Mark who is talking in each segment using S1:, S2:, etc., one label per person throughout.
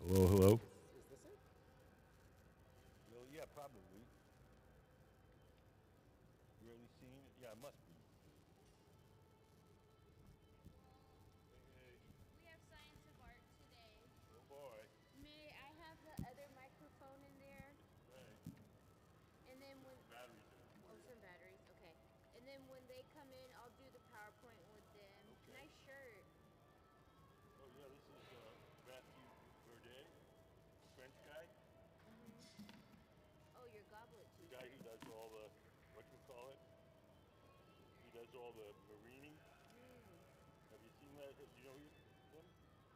S1: Hello, hello.
S2: Is this it?
S1: Well, yeah, probably. Really seen it? Yeah, it must be. Hey,
S3: We have science of art today.
S1: oh boy.
S3: May I have the other microphone in there?
S1: Right.
S3: And then when
S1: Batteries in it for you.
S3: some batteries, okay. And then when they come in, I'll do the PowerPoint with them.
S1: Okay.
S3: Nice shirt.
S1: Oh yeah, this is Matthew Verdet, French guy.
S3: Oh, your goblet
S1: The
S3: too.
S1: guy who does all the, what you call it? He does all the marining. Have you seen that? You know him?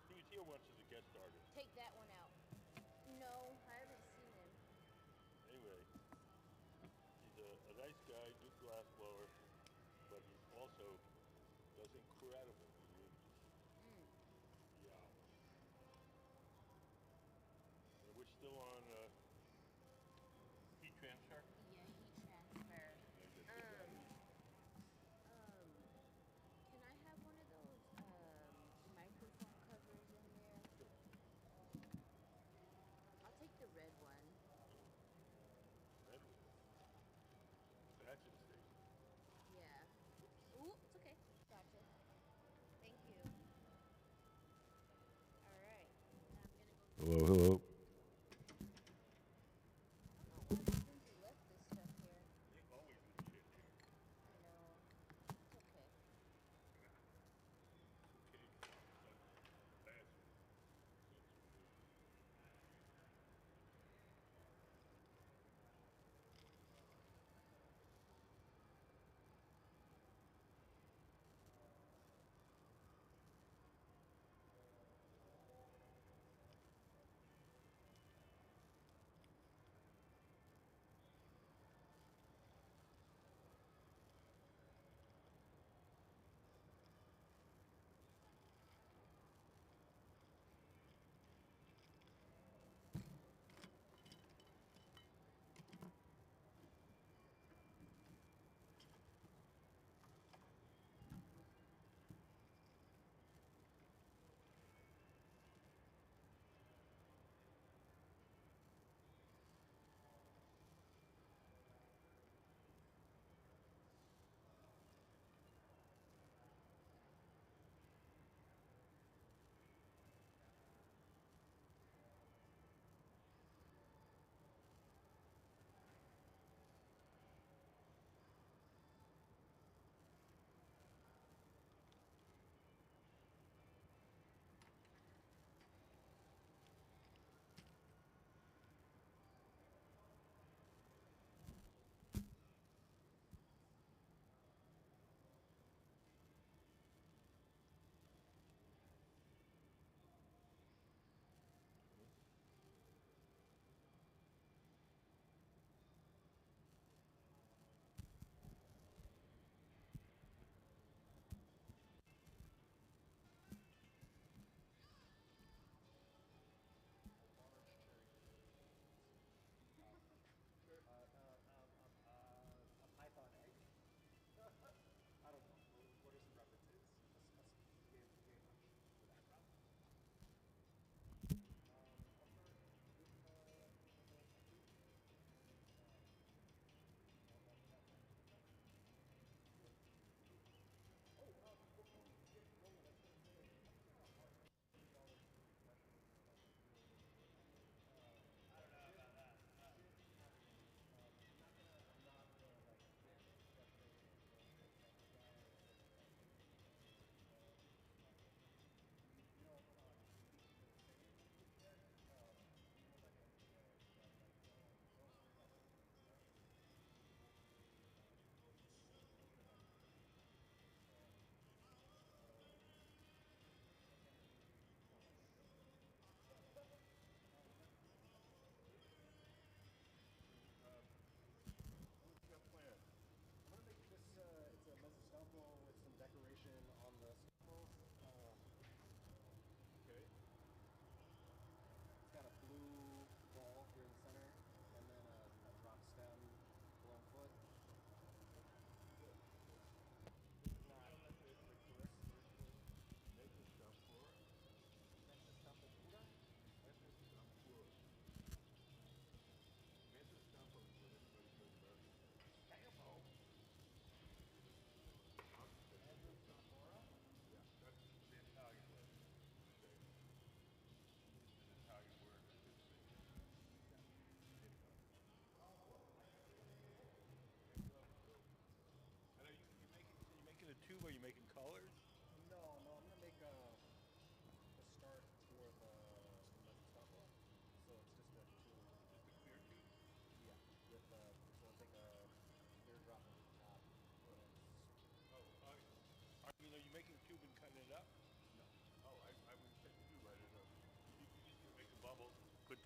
S1: He was here once as a guest artist.
S3: Take that one out. No, I haven't seen him.
S1: Anyway, he's a nice guy, good glass blower, but he also does incredible marining. Yeah. And we're still on heat transfer.
S3: Yeah, heat transfer.
S1: Yeah, you got good batteries.
S3: Can I have one of those microphone covers in there? I'll take the red one.
S1: Red one. That's interesting.
S3: Yeah. Ooh, it's okay. Gotcha.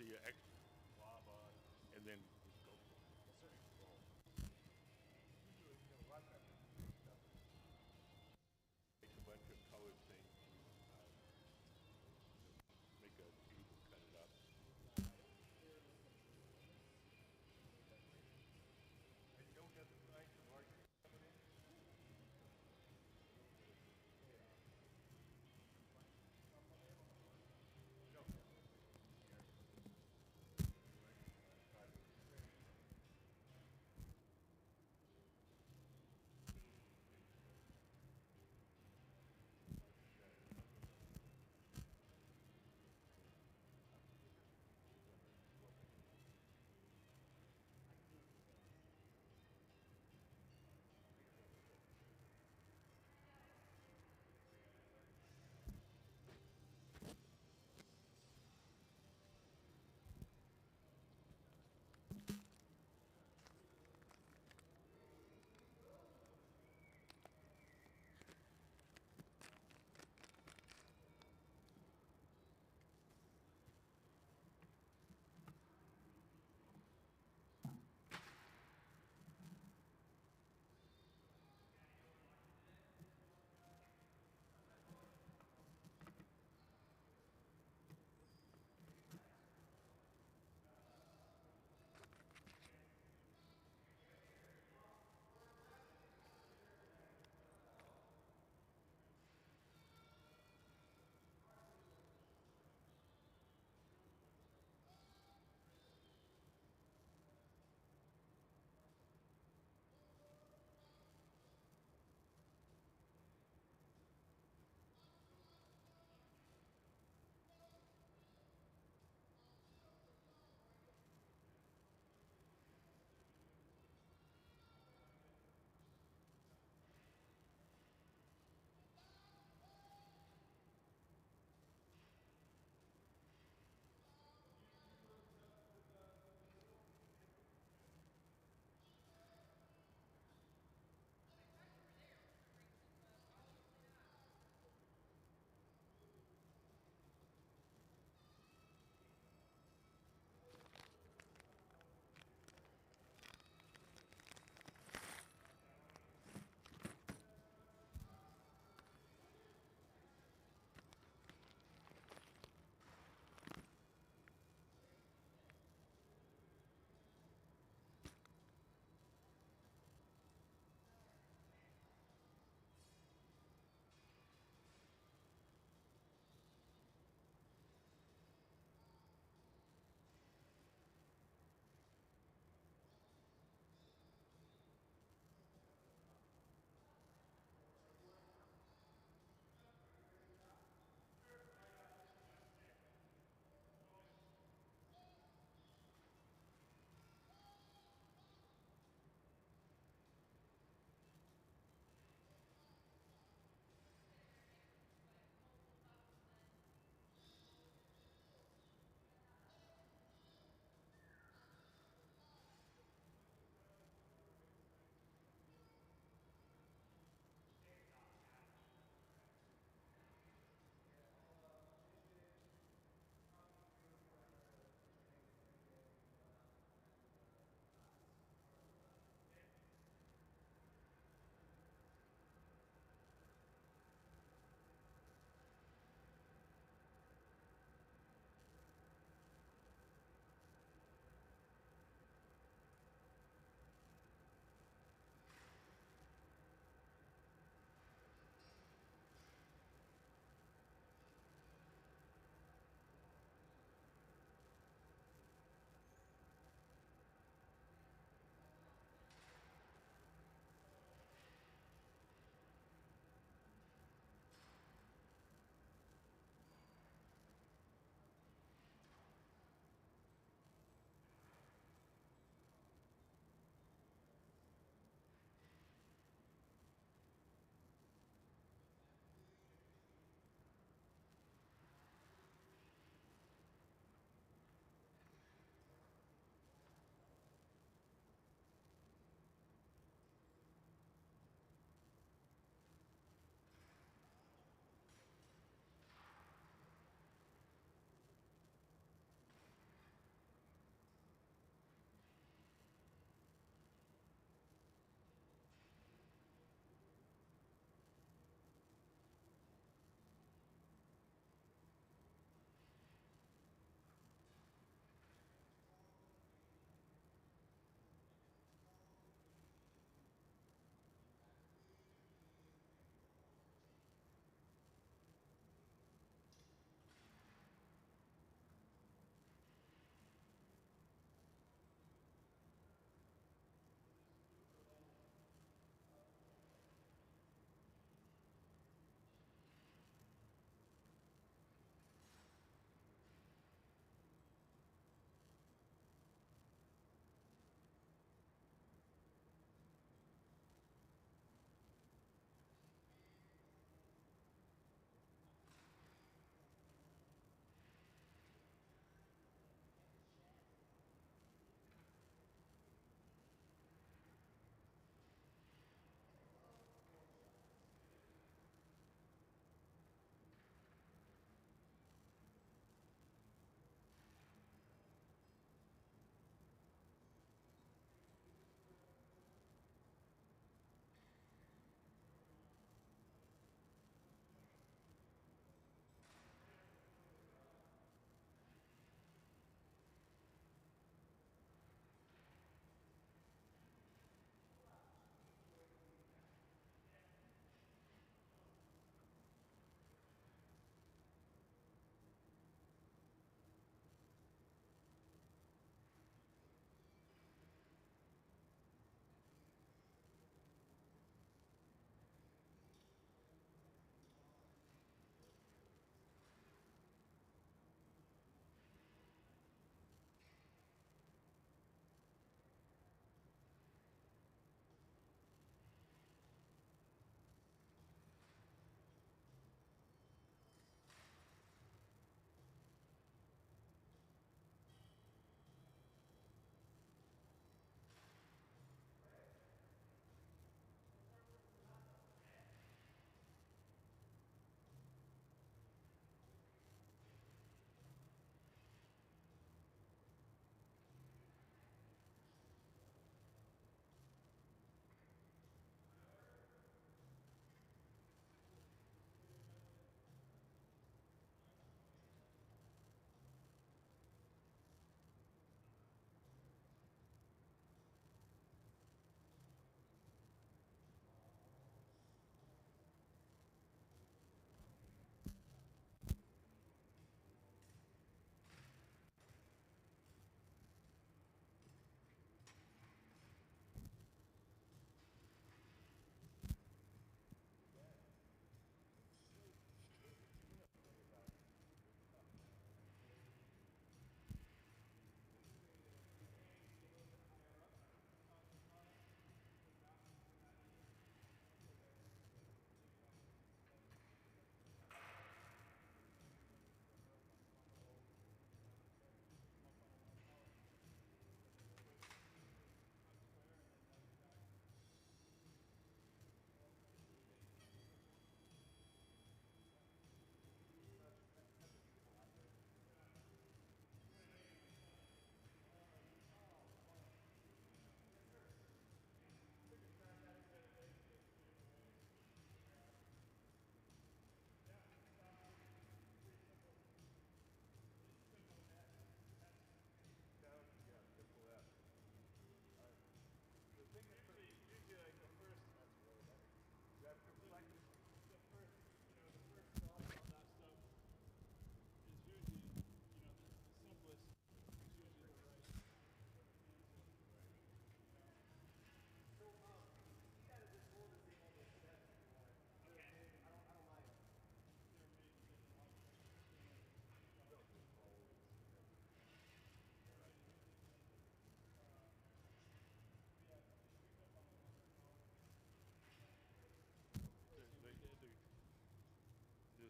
S1: to your extra lava, and then just go for it.
S2: Yes, sir.
S1: Roll.
S2: Usually, you know, a lot of times stuff.
S1: Make a bunch of colored things. Make a table, cut it up.
S2: And you don't have the size of large coming in? No.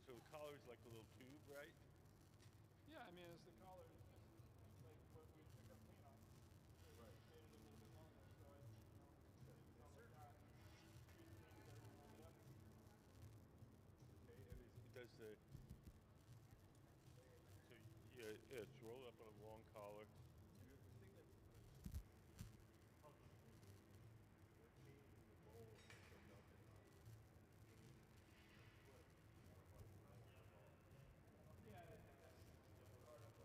S1: So the collar is like a little tube, right?
S2: Yeah, I mean, it's the collar. It's just like what we pick up paint on. So it's made it a little bit longer, so it, it's not like that. Street paint is everything all the way up.
S1: Okay, and it does the. So yeah, it's rolled up on a long collar.
S2: Yeah, that's part of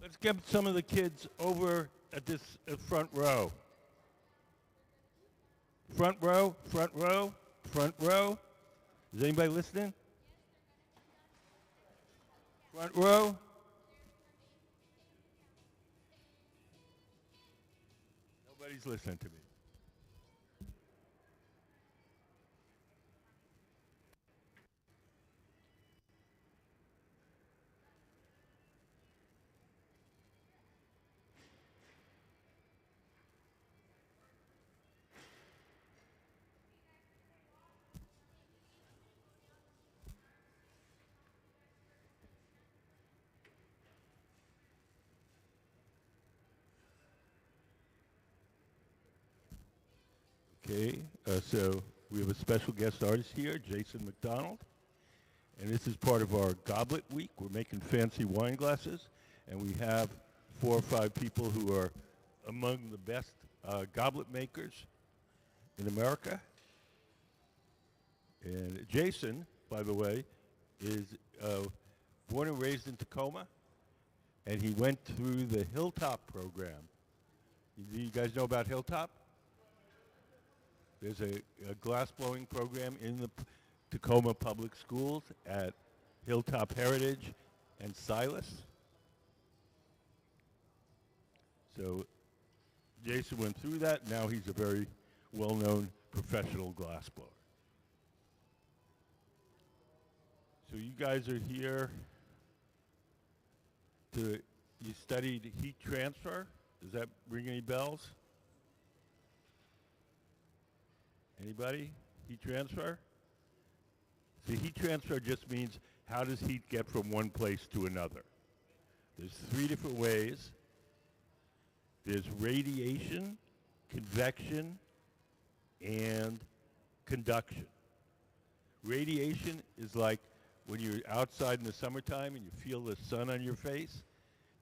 S1: Let's get some of the kids over at this front row. Front row, front row, front row. Is anybody listening? Front row. Nobody's listening to me. Okay, so we have a special guest artist here, Jason McDonald. And this is part of our Goblet Week. We're making fancy wine glasses. And we have 4 or 5 people who are among the best goblet makers in America. And Jason, by the way, is born and raised in Tacoma. And he went through the Hilltop program. Do you guys know about Hilltop? There's a glass blowing program in the Tacoma Public Schools at Hilltop Heritage and Silas. So Jason went through that. Now he's a very well-known professional glass blower. So you guys are here you studied heat transfer. Does that ring any bells? Anybody? Heat transfer? See, heat transfer just means how does heat get from one place to another? There's 3 different ways. There's radiation, convection, and conduction. Radiation is like when you're outside in the summertime and you feel the sun on your face.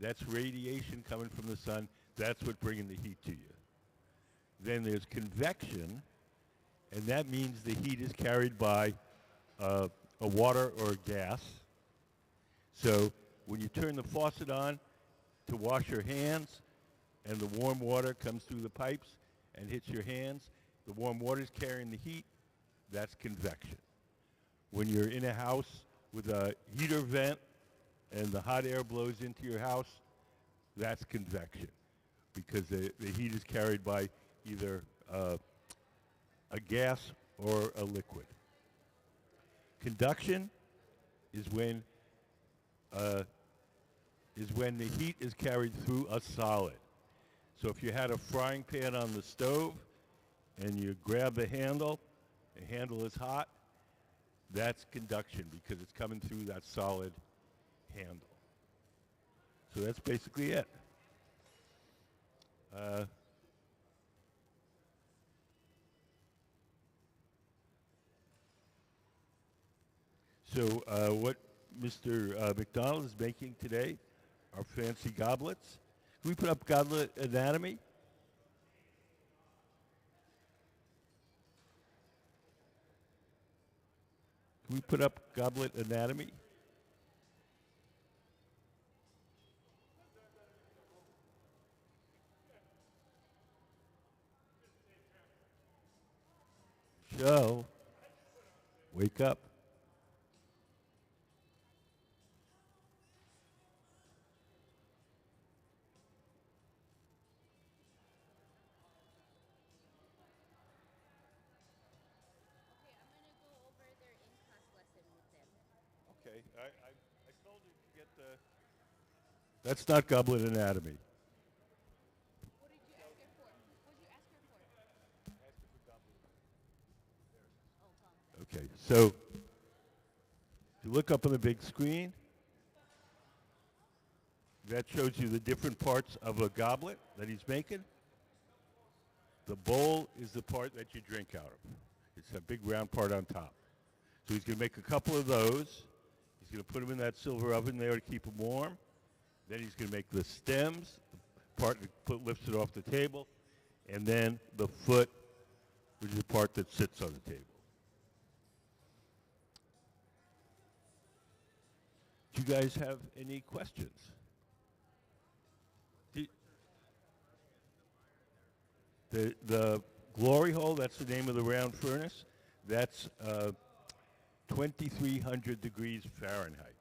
S1: That's radiation coming from the sun. That's what's bringing the heat to you. Then there's convection, and that means the heat is carried by a water or a gas. So when you turn the faucet on to wash your hands and the warm water comes through the pipes and hits your hands, the warm water is carrying the heat. That's convection. When you're in a house with a heater vent and the hot air blows into your house, that's convection, because the heat is carried by either a gas or a liquid. Conduction is when the heat is carried through a solid. So if you had a frying pan on the stove and you grab the handle is hot, that's conduction because it's coming through that solid handle. So that's basically it. So what Mr. McDonald is making today are fancy goblets. Can we put up goblet anatomy? Can we put up goblet anatomy? Joe, wake up. Okay, I told you to get the... That's not goblet anatomy.
S3: What did you ask her for? What did you ask her for?
S1: Ask her for goblet.
S3: Oh, Tom.
S1: Okay, so if you look up on the big screen, that shows you the different parts of a goblet that he's making. The bowl is the part that you drink out of. It's a big round part on top. So he's going to make a couple of those. He's going to put them in that silver oven there to keep them warm. Then he's going to make the stems, the part that lifts it off the table, and then the foot, which is the part that sits on the table. Do you guys have any questions? The glory hole, that's the name of the round furnace, that's 2,300 degrees Fahrenheit.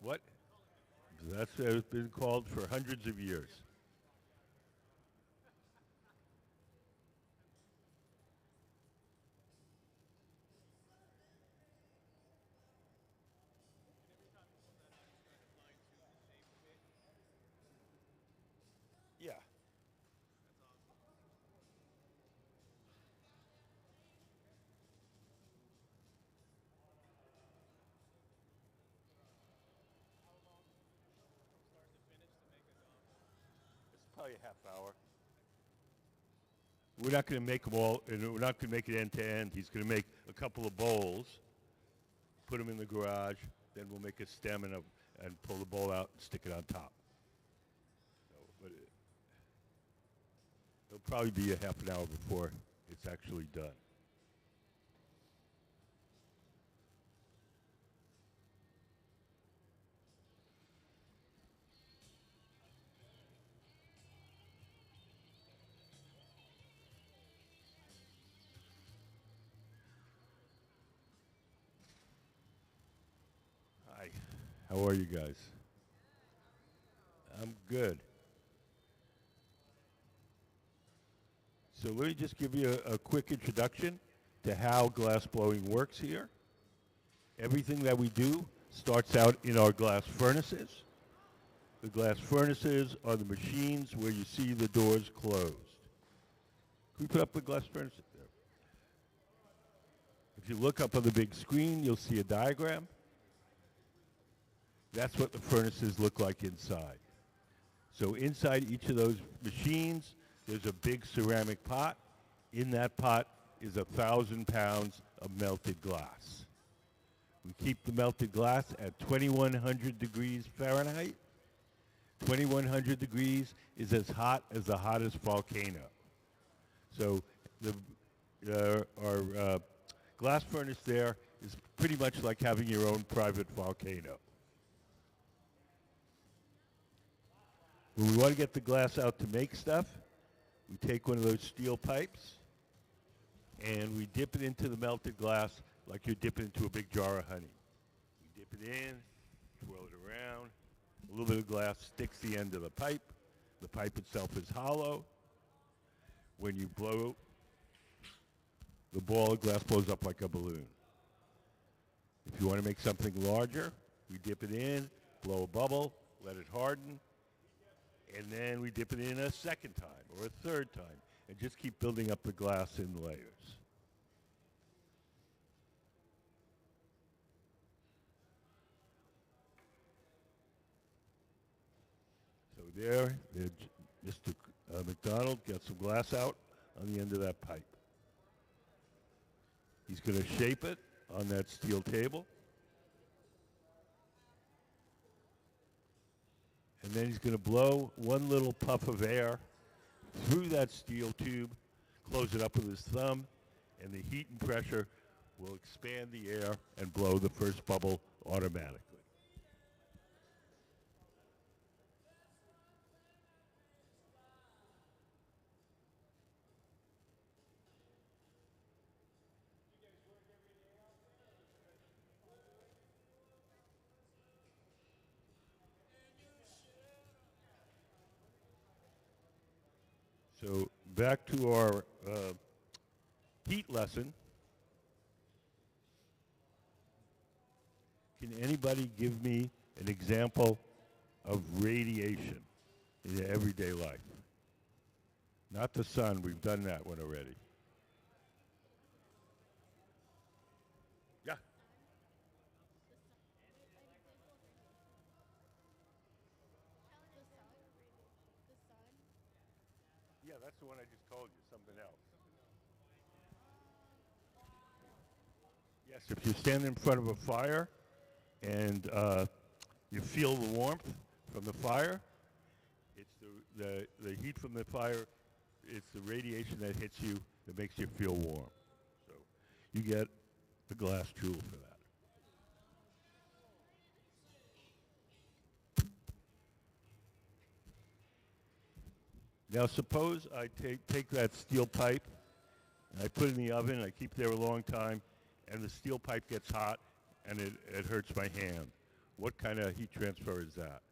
S1: What? That's been called for hundreds of years. Yeah. It's probably a half hour. We're not going to make them all, and we're not going to make it end to end. He's going to make a couple of bowls, put them in the garage, then we'll make a stem and pull the bowl out and stick it on top. So, but it'll probably be a half an hour before it's actually done. Hi, how are you guys? I'm good. So let me just give you a quick introduction to how glass blowing works here. Everything that we do starts out in our glass furnaces. The glass furnaces are the machines where you see the doors closed. Can we put up the glass furnaces there? If you look up on the big screen, you'll see a diagram. That's what the furnaces look like inside. So inside each of those machines, there's a big ceramic pot. In that pot is 1,000 pounds of melted glass. We keep the melted glass at 2,100 degrees Fahrenheit. 2,100 degrees is as hot as the hottest volcano. So our glass furnace there is pretty much like having your own private volcano. When we want to get the glass out to make stuff, we take one of those steel pipes and we dip it into the melted glass like you're dipping into a big jar of honey. We dip it in, twirl it around, a little bit of glass sticks the end of the pipe. The pipe itself is hollow. When you blow, the ball of glass blows up like a balloon. If you want to make something larger, we dip it in, blow a bubble, let it harden, and then we dip it in a second time or a third time and just keep building up the glass in layers. So there, Mr. McDonald gets some glass out on the end of that pipe. He's going to shape it on that steel table. And then he's going to blow one little puff of air through that steel tube, close it up with his thumb, and the heat and pressure will expand the air and blow the first bubble automatically. So back to our heat lesson. Can anybody give me an example of radiation in your everyday life? Not the sun, we've done that one already. Yeah. Yeah, that's the one I just told you, something else. Yes, if you stand in front of a fire and you feel the warmth from the fire, it's the heat from the fire, it's the radiation that hits you that makes you feel warm. So you get the glass jewel for that. Now suppose I take that steel pipe and I put it in the oven, I keep it there a long time, and the steel pipe gets hot and it hurts my hand. What kind of heat transfer is that?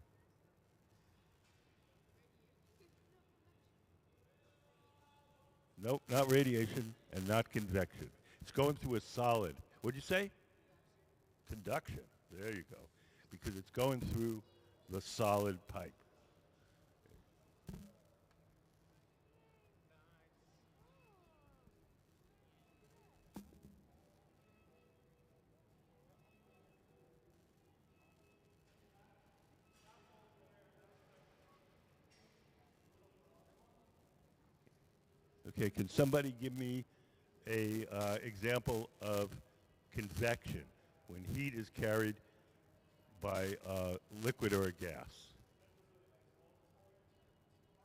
S1: Nope, not radiation and not convection. It's going through a solid. What'd you say? Conduction. There you go. Because it's going through the solid pipe. Okay, can somebody give me a example of convection when heat is carried by a liquid or a gas?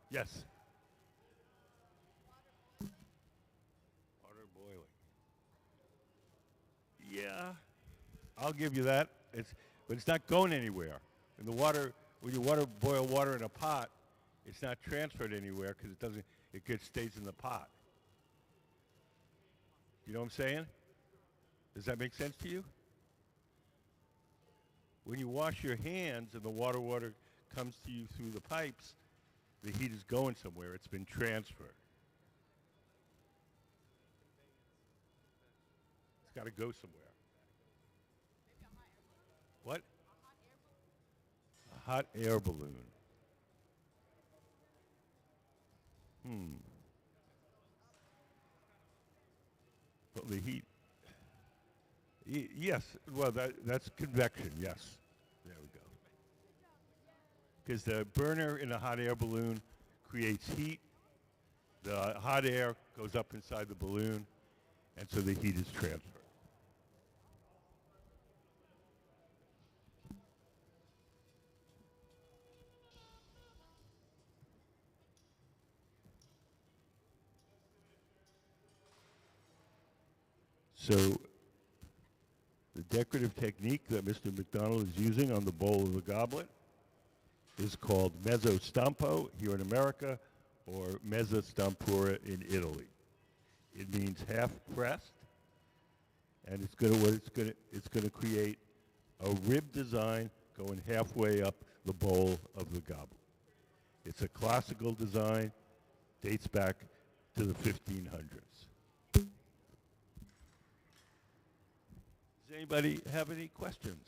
S1: Yes. Water boiling. Yeah, I'll give you that. But it's not going anywhere. And the water, when you boil water in a pot, it's not transferred anywhere because it stays in the pot. You know what I'm saying? Does that make sense to you? When you wash your hands and the water comes to you through the pipes, the heat is going somewhere. It's been transferred. It's got to go somewhere. What? A hot air balloon. Well, the heat. Yes. Well, that's convection. Yes. There we go. Because the burner in a hot air balloon creates heat. The hot air goes up inside the balloon, and so the heat is transferred. So the decorative technique that Mr. McDonald is using on the bowl of the goblet is called mezzo stampo here in America, or mezza stampura in Italy. It means half pressed, and it's going to create a rib design going halfway up the bowl of the goblet. It's a classical design, dates back to the 1500s. Does anybody have any questions?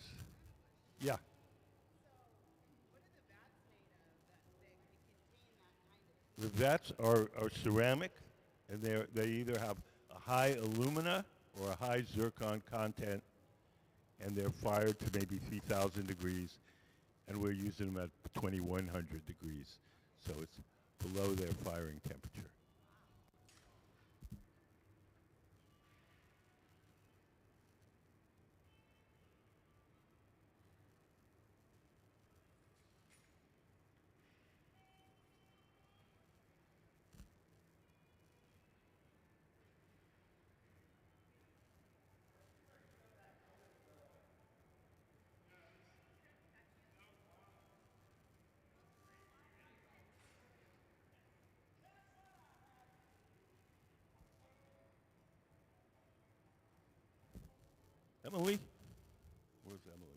S1: Yeah. The vats are ceramic, and they either have a high alumina or a high zircon content, and they're fired to maybe 3,000 degrees, and we're using them at 2,100 degrees, so it's below their firing temperature. Emily? Where's Emily?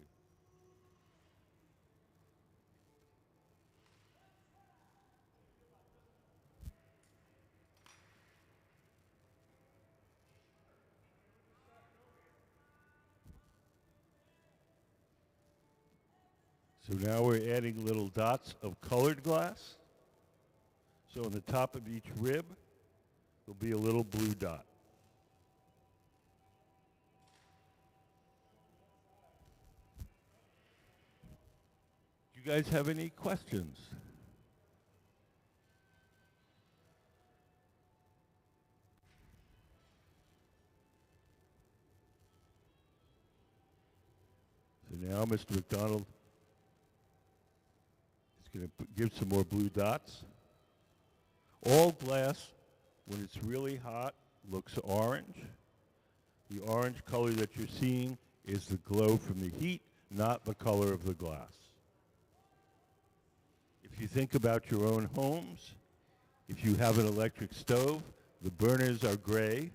S1: So now we're adding little dots of colored glass. So on the top of each rib, there'll be a little blue dot. Do you guys have any questions? So now Mr. McDonald is going to give some more blue dots. All glass, when it's really hot, looks orange. The orange color that you're seeing is the glow from the heat, not the color of the glass. If you think about your own homes, If you have an electric stove, the burners are gray.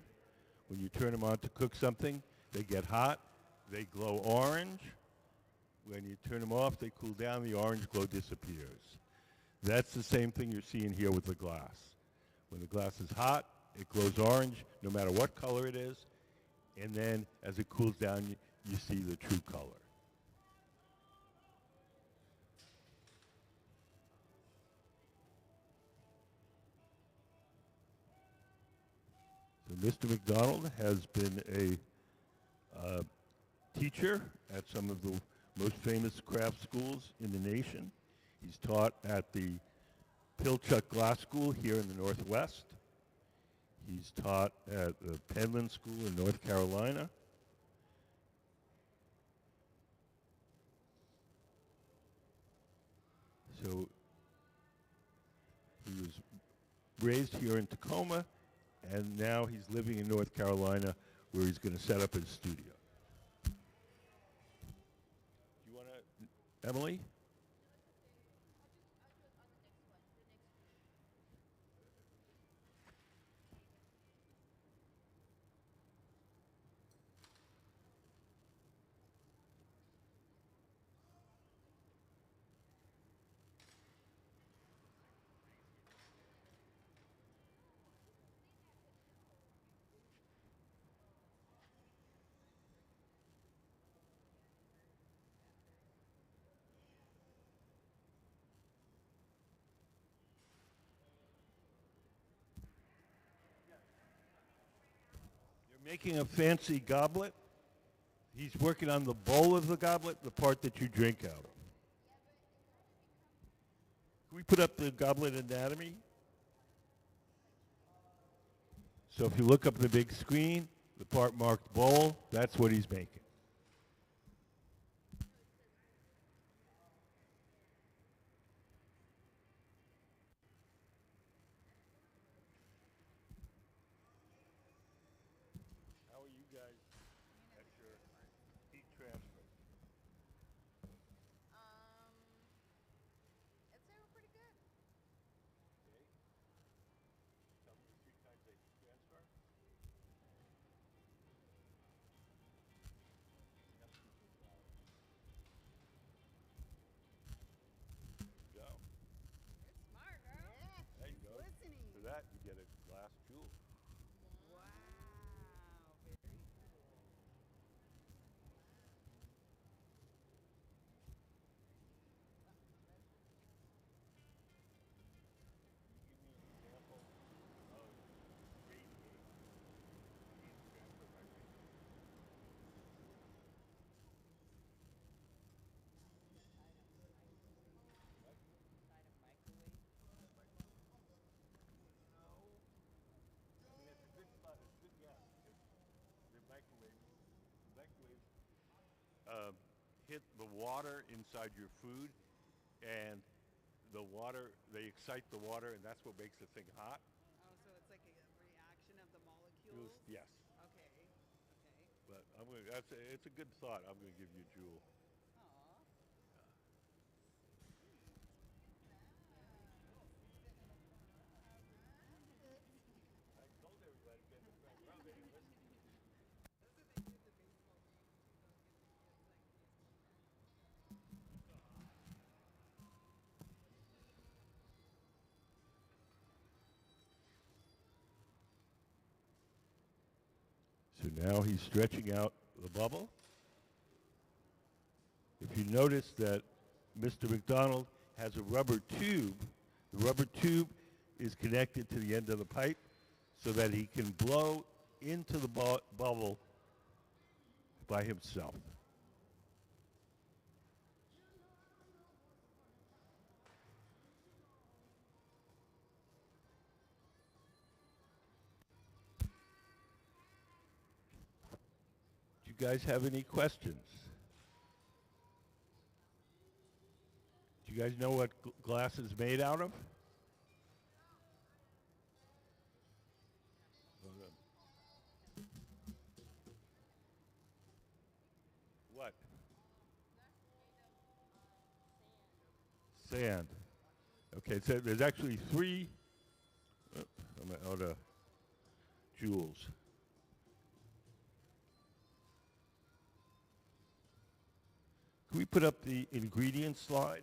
S1: When you turn them on to cook something, they get hot, they glow orange. When you turn them off, they cool down, the orange glow disappears. That's the same thing you're seeing here with the glass. When the glass is hot, it glows orange, no matter what color it is, and then as it cools down, you see the true color. So Mr. McDonald has been a teacher at some of the most famous craft schools in the nation. He's taught at the Hilltop Glass School here in the Northwest. He's taught at the Penland School in North Carolina. So he was raised here in Tacoma, and now he's living in North Carolina, where he's going to set up his studio. Do you want to, Emily? Making a fancy goblet. He's working on the bowl of the goblet, the part that you drink out of. Can we put up the goblet anatomy? So if you look up the big screen, the part marked bowl, that's what he's making. How are you guys at your heat transfer?
S3: I'd say we're pretty good.
S1: Okay. Tell me the 3 times they heat transfer. Go.
S3: You're smart, girl. Yeah.
S1: There you go.
S3: Listening.
S1: For that, you get a glass jewel.
S3: Wow. Very cool.
S1: Can you give me an example of radiate heat transfer by radiate?
S3: Inside a microwave.
S1: I mean, it's a good spot. It's good, yeah. The microwave hit the water inside your food, and the water, they excite the water, and that's what makes the thing hot.
S4: Oh, so it's like a reaction of the molecules?
S1: Yes.
S4: Okay. Okay.
S1: But it's a good thought. I'm going to give you a jewel.
S4: Aw.
S1: I told everybody to get the thing. Well, they didn't listen. So now he's stretching out the bubble. If you notice that Mr. McDonald has a rubber tube, the rubber tube is connected to the end of the pipe so that he can blow into the bubble by himself. Do you guys have any questions? Do you guys know what glass is made out of? What? Sand. Okay, so there's actually 3 I'm out of jewels. Can we put up the ingredients slide?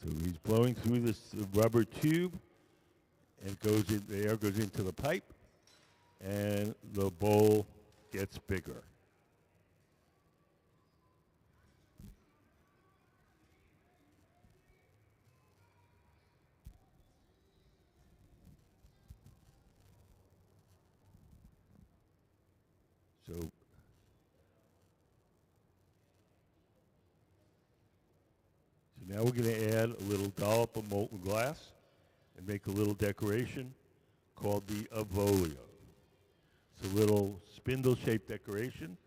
S1: So he's blowing through this rubber tube, and it goes in, the air goes into the pipe, and the bowl gets bigger. So now we're going to add a little dollop of molten glass and make a little decoration called the avolio. It's a little spindle-shaped decoration.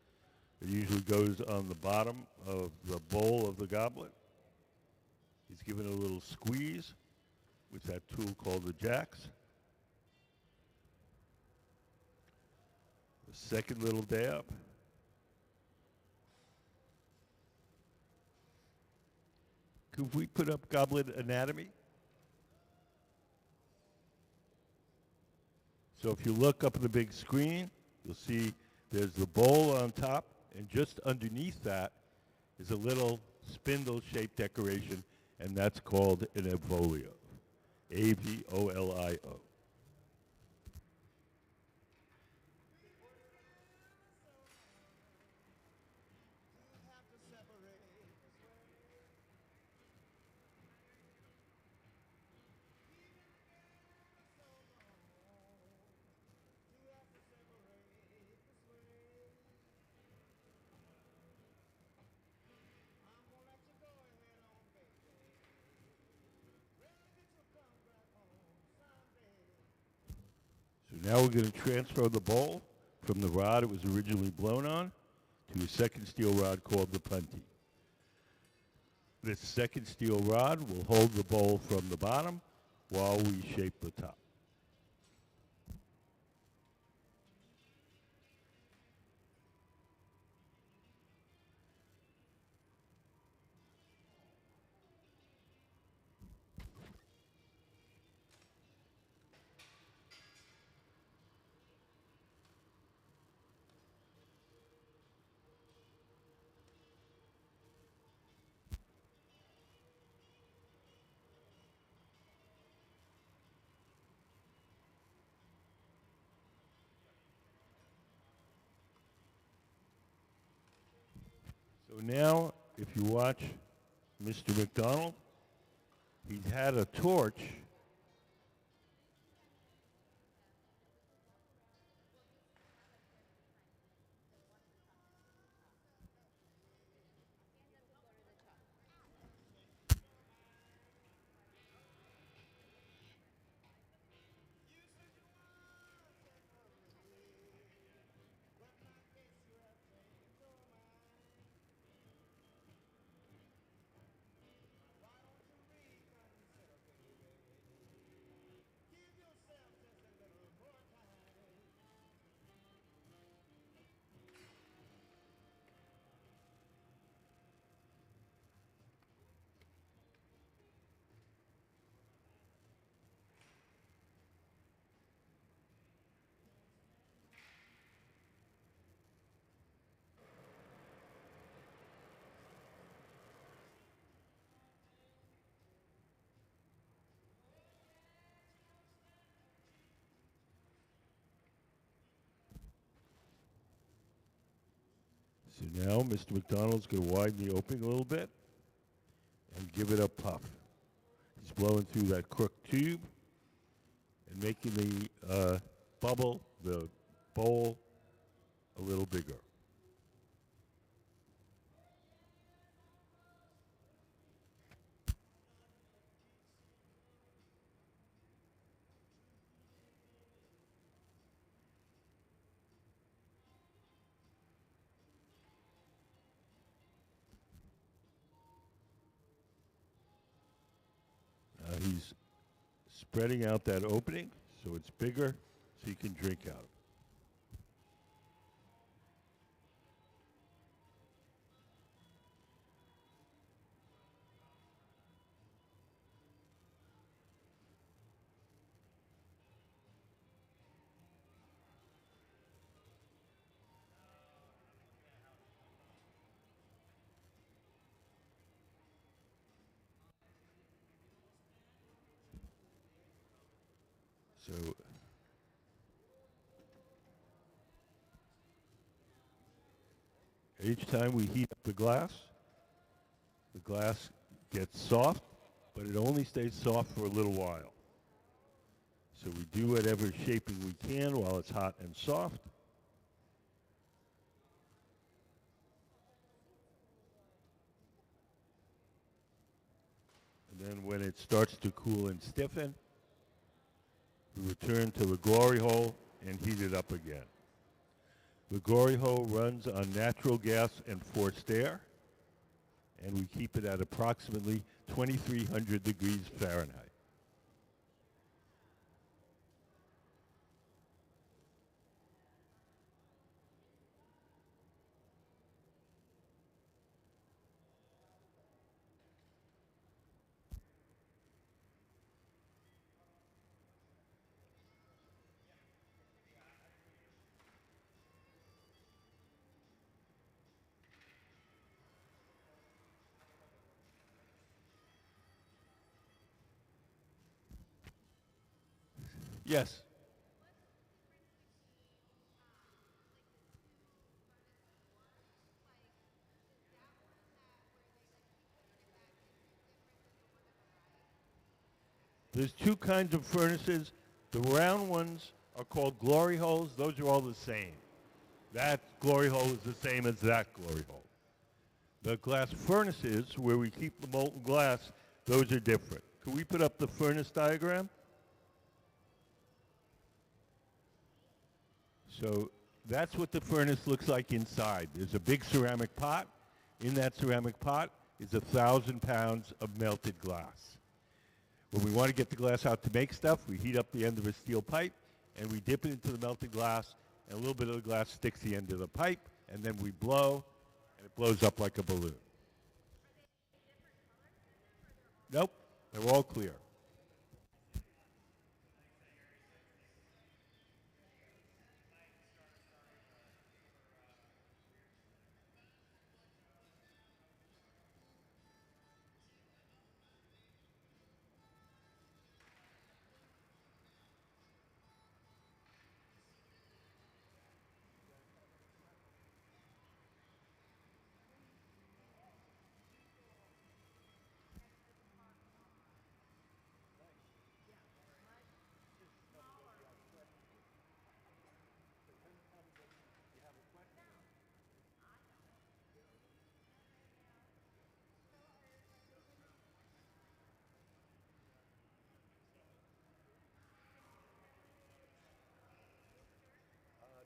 S1: It usually goes on the bottom of the bowl of the goblet. He's given it a little squeeze with that tool called the jacks. The second little dab. Could we put up goblet anatomy? So if you look up at the big screen, you'll see there's the bowl on top, and just underneath that is a little spindle-shaped decoration, and that's called an avolio. A-V-O-L-I-O. So now we're going to transfer the bowl from the rod it was originally blown on to a second steel rod called the punty. This second steel rod will hold the bowl from the bottom while we shape the top. So now, if you watch Mr. McDonald, he's had a torch So now Mr. McDonald's going to widen the opening a little bit and give it a puff. He's blowing through that crook tube and making the bubble, the bowl, a little bigger. spreading out that opening so it's bigger so you can drink out of it. So each time we heat up the glass gets soft, but it only stays soft for a little while. So we do whatever shaping we can while it's hot and soft. And then when it starts to cool and stiffen, we return to the glory hole and heat it up again. The glory hole runs on natural gas and forced air, and we keep it at approximately 2,300 degrees Fahrenheit. Yes. There's two kinds of furnaces. The round ones are called glory holes. Those are all the same. That glory hole is the same as that glory hole. The glass furnaces, where we keep the molten glass, those are different. Can we put up the furnace diagram? So that's what the furnace looks like inside. There's a big ceramic pot. In that ceramic pot is 1,000 pounds of melted glass. When we want to get the glass out to make stuff, we heat up the end of a steel pipe, and we dip it into the melted glass, and a little bit of the glass sticks the end of the pipe, and then we blow, and it blows up like a balloon. Nope, they're all clear.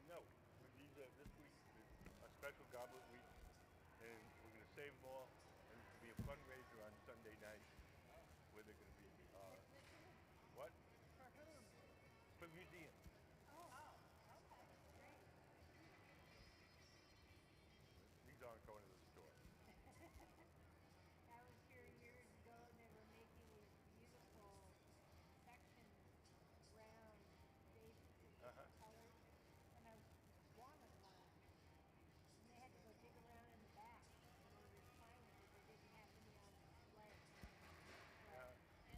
S1: No, these are, this week is a special Goblet week, and we're going to save them all, and it's going to be a fundraiser on Sunday night, where they're going to be, what? For whom? For the museum. These aren't going to the store.
S3: I was here years ago and they were making these beautiful sections, round bases of different colors, and I wanted one. And they had to go dig around in the back in order to find it because they didn't have any on display. But,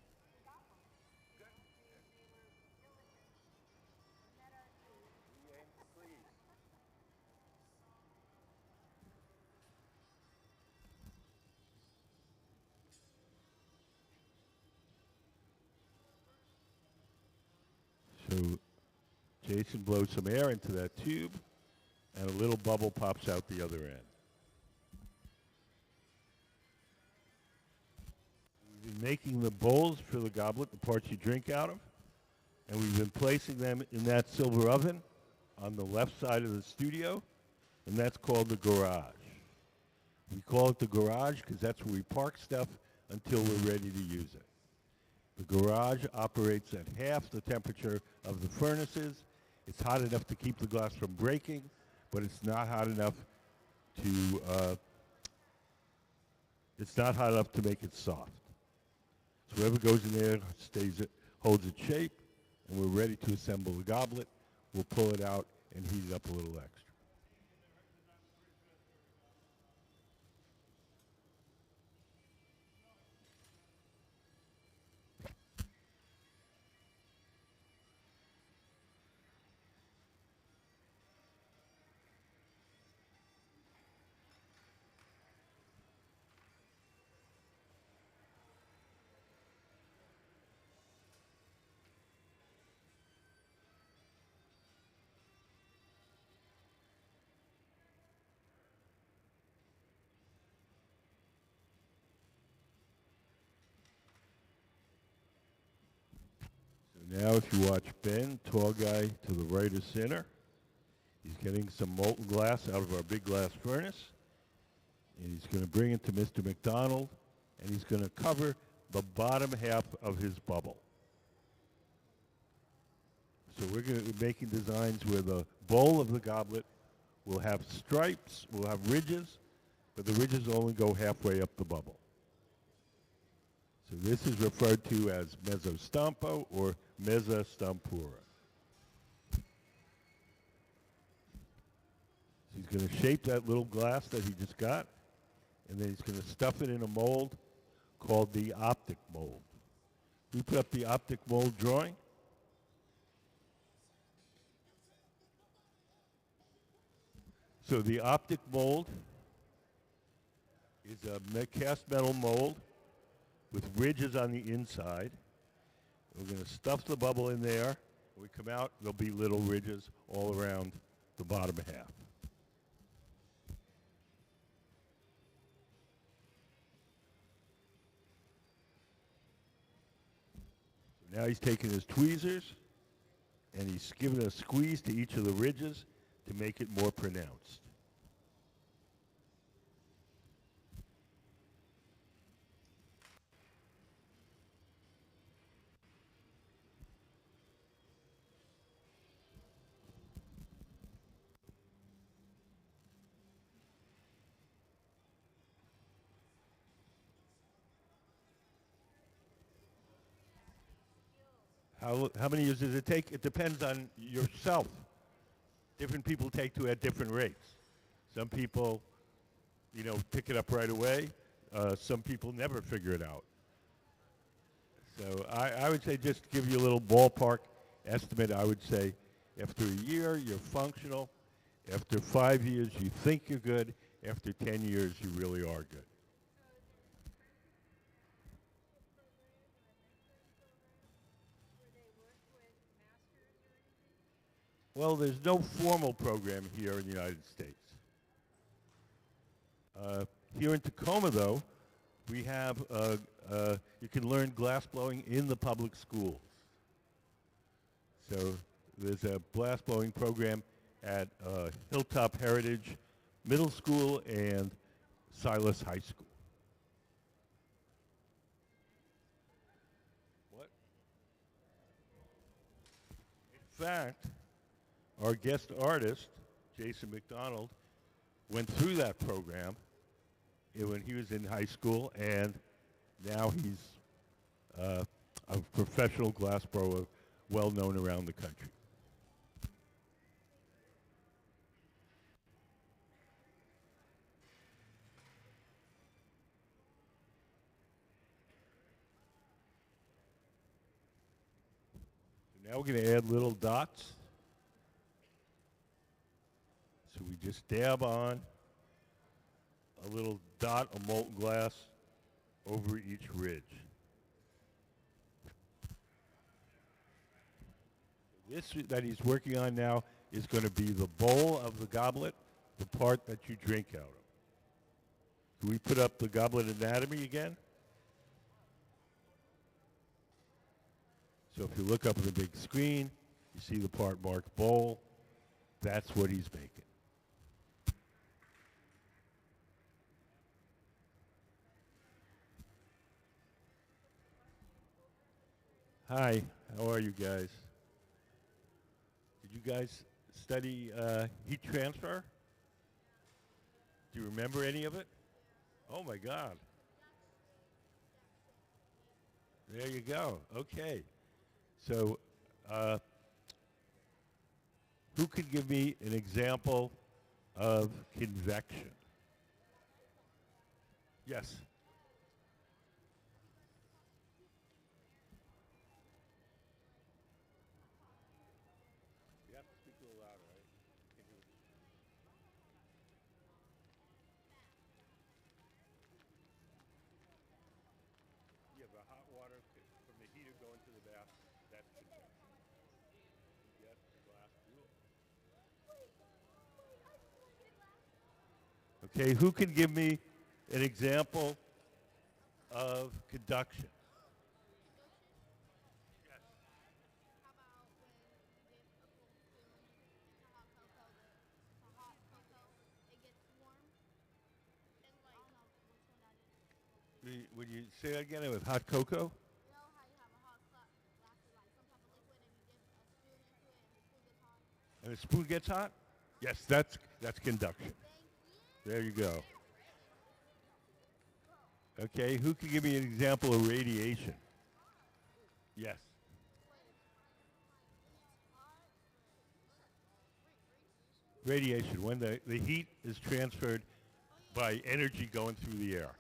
S3: and we got one. You know, they were diligent. We met our needs.
S1: We aim to please. So Jason blows some air into that tube, and a little bubble pops out the other end. We've been making the bowls for the goblet, the parts you drink out of, and we've been placing them in that silver oven on the left side of the studio, and that's called the garage. We call it the garage because that's where we park stuff until we're ready to use it. The garage operates at half the temperature of the furnaces. It's hot enough to keep the glass from breaking, but it's not hot enough to make it soft. So whatever goes in there holds its shape, and we're ready to assemble the goblet. We'll pull it out and heat it up a little extra. Now if you watch Ben, tall guy to the right of center, he's getting some molten glass out of our big glass furnace, and he's going to bring it to Mr. McDonald, and he's going to cover the bottom half of his bubble. So we're going to be making designs where the bowl of the goblet will have stripes, will have ridges, but the ridges only go halfway up the bubble. So this is referred to as mezzo stampo or mezza stampura. So he's going to shape that little glass that he just got, and then he's going to stuff it in a mold called the optic mold. We put up the optic mold drawing. So the optic mold is a cast metal mold with ridges on the inside. We're going to stuff the bubble in there. When we come out, there'll be little ridges all around the bottom half. So now he's taking his tweezers and he's giving a squeeze to each of the ridges to make it more pronounced. How many years does it take? It depends on yourself. Different people take to at different rates. Some people, pick it up right away. Some people never figure it out. So I would say, just to give you a little ballpark estimate, I would say after a year, you're functional. After 5 years, you think you're good. After 10 years, you really are good. Well, there's no formal program here in the United States. Here in Tacoma, though, we have, you can learn glass blowing in the public schools. So there's a glass blowing program at Hilltop Heritage Middle School and Silas High School. What? In fact, our guest artist, Jason McDonald, went through that program when he was in high school, and now he's a professional glass blower, well known around the country. So now we're going to add little dots. So we just dab on a little dot of molten glass over each ridge. This that he's working on now is going to be the bowl of the goblet, the part that you drink out of. Can we put up the goblet anatomy again? So if you look up at the big screen, you see the part marked bowl. That's what he's making. Hi, how are you guys? Did you guys study heat transfer? Do you remember any of it? Oh my God. There you go. Okay. So, who could give me an example of convection? Yes. You have to speak a little louder, right? Yeah, the hot water from the heater going to the bath, that's convection. You get the glass jewel. Okay, who can give me an example of conduction? Yes.
S3: How about when you dip a cold spoon into hot cocoa, to hot cocoa, it gets warm? And like, I don't know which one that is.
S1: Would you say that again with hot cocoa?
S3: You know how you have a hot glass of like some type of liquid and you dip a spoon into it and the spoon gets hot?
S1: And the spoon gets hot? Yes, that's conduction.
S3: Thank you.
S1: There you go. Okay, who can give me an example of radiation? Yes. Radiation, when the heat is transferred by energy going through the air.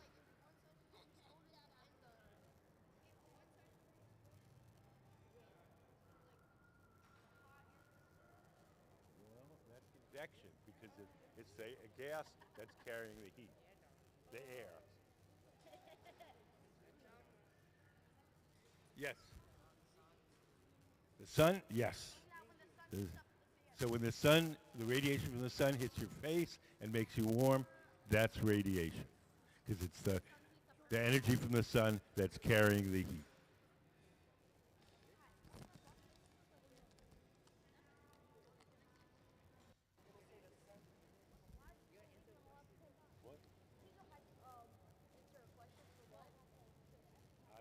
S1: Well, that's convection because it's a gas that's carrying the heat, the air. Yes. The sun? Yes. So when the radiation from the sun hits your face and makes you warm, that's radiation. Because it's the energy from the sun that's carrying the heat.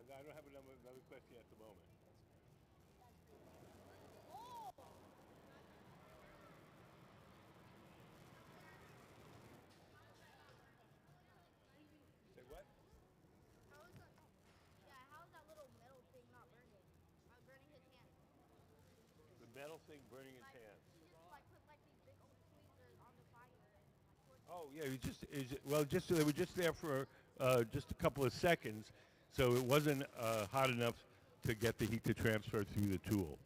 S1: I don't have another question at the moment. Say what?
S3: How is that? Yeah, how is that little metal thing not burning? Burning his hand.
S1: The metal thing burning his
S3: Like,
S1: hands.
S3: he just like put like these big old tweezers on the fire and like torch.
S1: Oh yeah, they were just there for just a couple of seconds, so it wasn't hot enough to get the heat to transfer through the tool.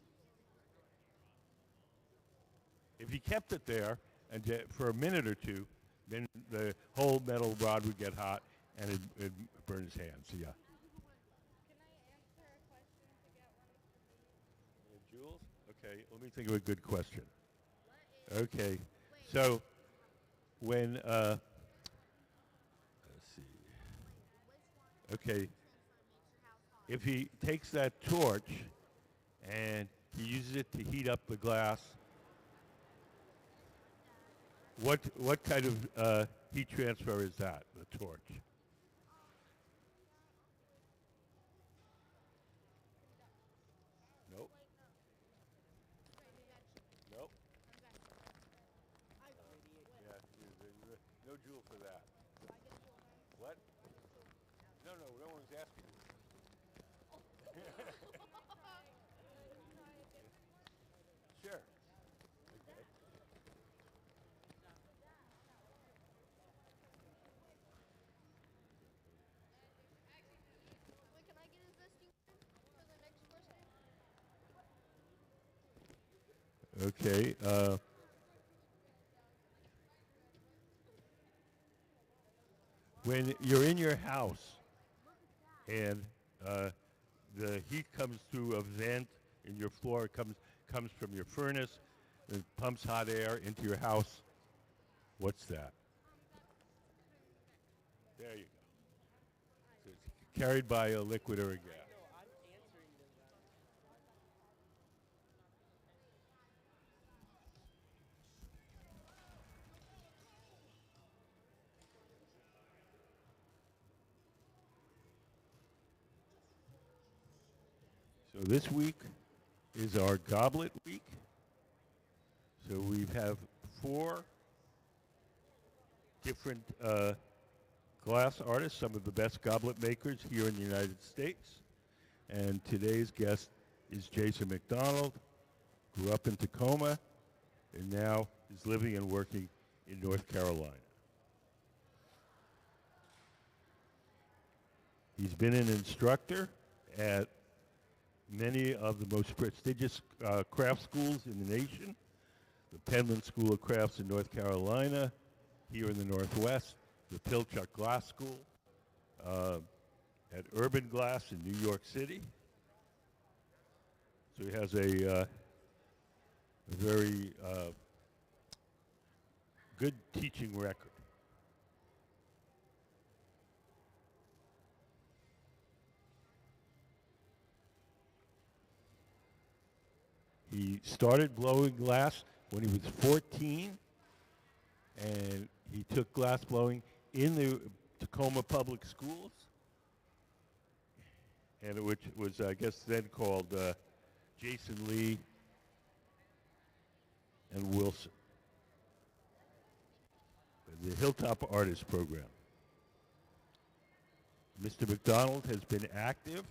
S1: If he kept it there and for a minute or two, then the whole metal rod would get hot and it'd burn his hands. Yeah.
S3: Can I answer a question to get one of the
S1: Jules? Okay, let me think of a good question.
S3: What is?
S1: Okay,
S3: Wait.
S1: so when let's see.
S3: Which one?
S1: Okay,
S3: Transfer makes your house hot.
S1: if he takes that torch and he uses it to heat up the glass, what kind of heat transfer is that? The torch. Nope. Nope. Yeah, no jewel for that. What? No one's asking you. Sure. Okay.
S3: Wait, can I get a zesty one for the next question?
S1: Okay. When you're in your house and the heat comes through a vent in your floor, it comes from your furnace, it pumps hot air into your house. What's that? There you go. So it's carried by a liquid or a gas. So This week is our Goblet week. So we have 4 different glass artists, some of the best goblet makers here in the United States. And today's guest is Jason McDonald, grew up in Tacoma, and now is living and working in North Carolina. He's been an instructor at many of the most prestigious craft schools in the nation, the Penland School of Crafts in North Carolina, here in the Northwest, the Pilchuck Glass School, at Urban Glass in New York City. So he has a very good teaching record. He started blowing glass when he was 14, and he took glass blowing in the Tacoma Public Schools, and which was, I guess, then called Jason Lee and Wilson, the Hilltop Artists program. Mr. McDonald has been active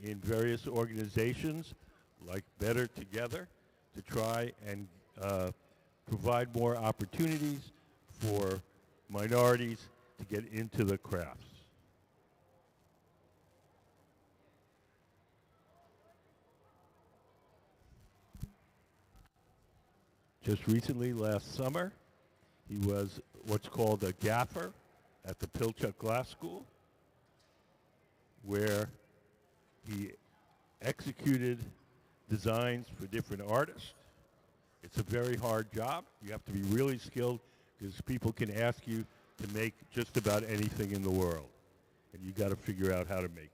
S1: in various organizations like Better Together to try and provide more opportunities for minorities to get into the crafts. Just recently, last summer, he was what's called a gaffer at the Pilchuck Glass School, where he executed designs for different artists. It's a very hard job. You have to be really skilled because people can ask you to make just about anything in the world, and you got to figure out how to make it.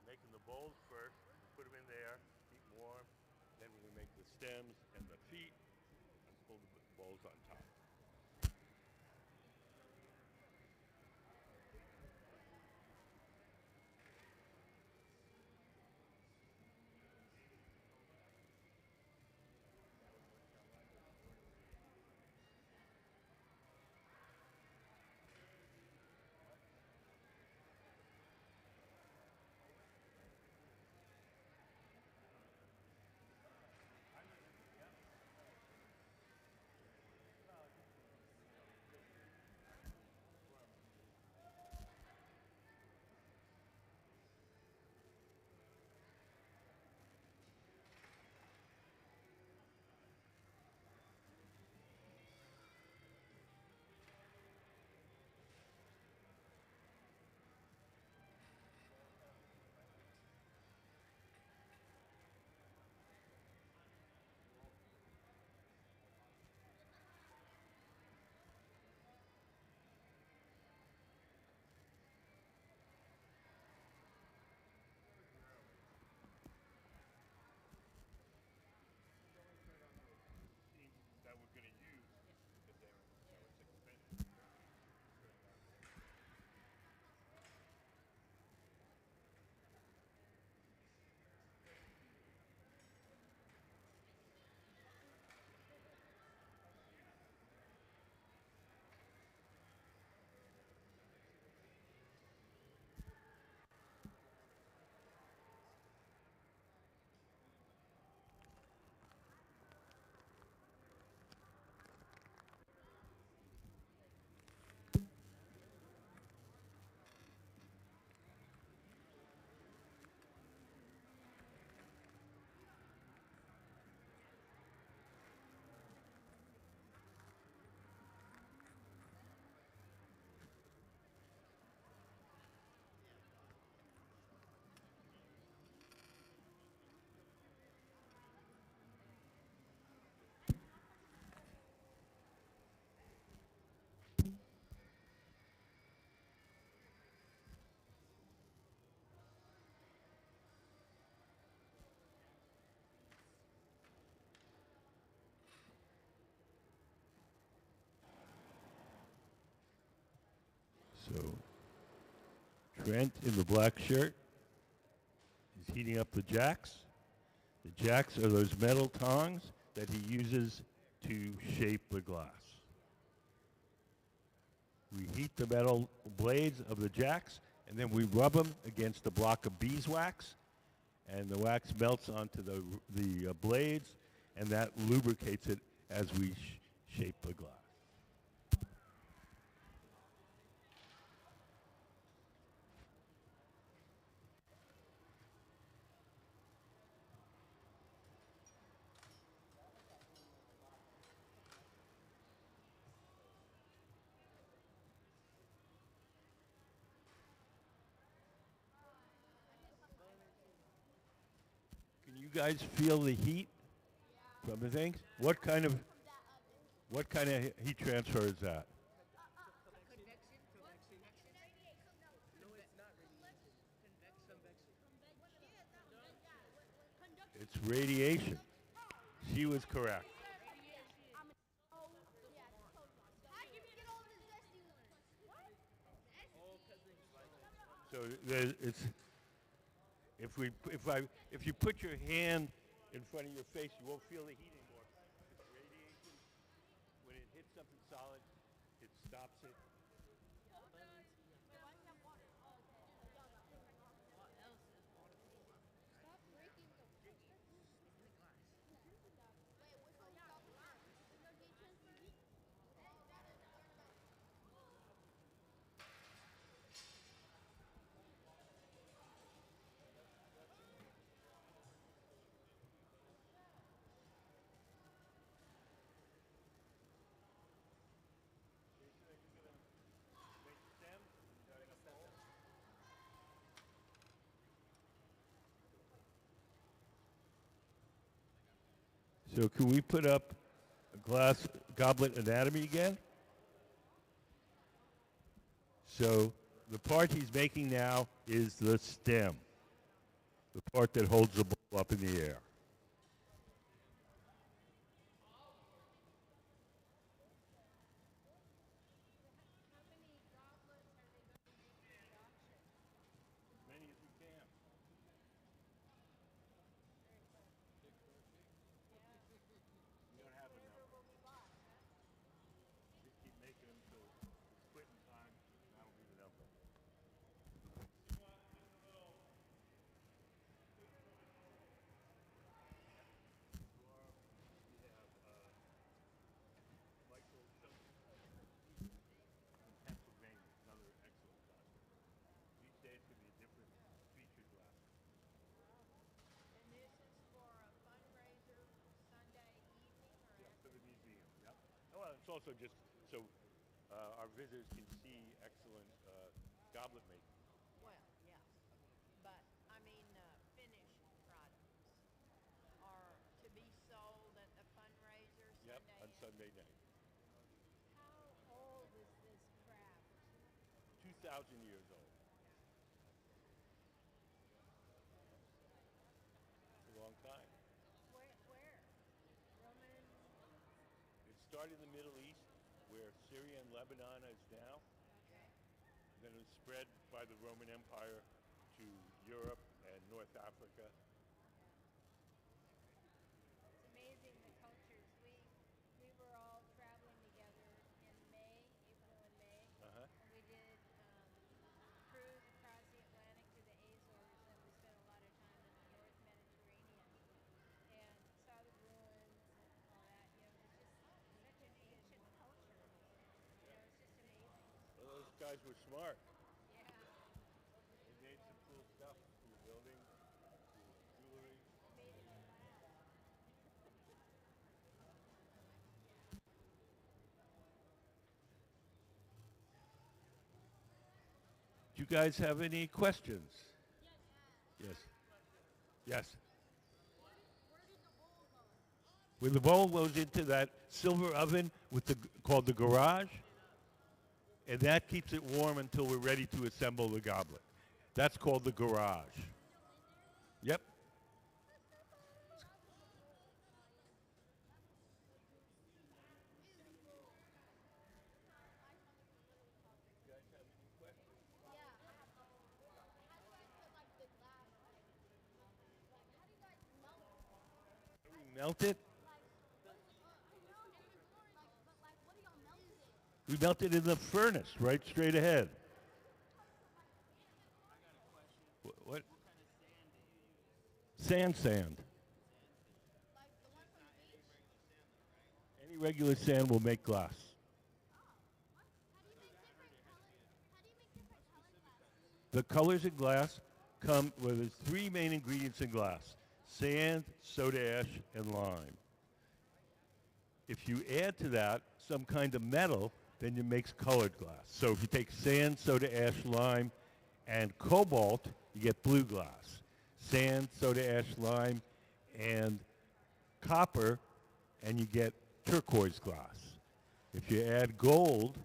S1: Making the bowls first, put them in there, keep them warm. Then we make the stems and the feet and pull the bowls on top. Trent in the black shirt is heating up the jacks. The jacks are those metal tongs that he uses to shape the glass. We heat the metal blades of the jacks, and then we rub them against a block of beeswax, and the wax melts onto the blades, and that lubricates it as we shape the glass. Can you guys feel the heat from the things? What kind of heat transfer is that? It's radiation. She was correct. So it's if you put your hand in front of your face, you won't feel the heat anymore. It's radiation. When it hits something solid, it stops it. So can we put up a glass goblet anatomy again? So the part he's making now is the stem, the part that holds the bowl up in the air. Many as we can. We don't have enough. Just keep making them till it's quitting time, and that'll be the number. Pennsylvania, another excellent doctor. Each day it's going to be a different featured glass.
S3: And this is for a fundraiser Sunday evening or
S1: Yeah, for the museum. Yep. Oh, well, it's also just so our visitors can see excellent goblet making.
S3: Well, yes, but I mean finished products are to be sold at the fundraiser
S1: Yep,
S3: Sunday.
S1: on Sunday night.
S3: How old is this craft?
S1: 2,000 years old. It's a long time.
S3: Where? Roman?
S1: It started in the Middle East, where Syria and Lebanon is now.
S3: Okay.
S1: Then it was spread by the Roman Empire to Europe and North Africa.
S3: It's amazing the cultures. We were all traveling together in May, April and May,
S1: Uh-huh.
S3: and we did cruise across the Atlantic to the Azores, and we spent a lot of time in the North Mediterranean and saw the ruins and all that. You know, it's just such an ancient culture. You know, it's just amazing.
S1: Well, those guys were smart.
S3: Yeah.
S1: They made some cool stuff through buildings, through jewelry.
S3: Made it last.
S1: Do you guys have any questions? Yes. Yes. Where the bowl goes into that silver oven with called the garage, and that keeps it warm until we're ready to assemble the goblet. That's called the garage. Yep. Melt it? We melt it in the furnace, right straight ahead. What? Sand. Any regular sand will make glass. The colors in glass come, well, there's three main ingredients in glass: sand, soda ash, and lime. If you add to that some kind of metal, then it makes colored glass. So if you take sand, soda ash, lime, and cobalt, you get blue glass. Sand, soda ash, lime, and copper, and you get turquoise glass. If you add gold,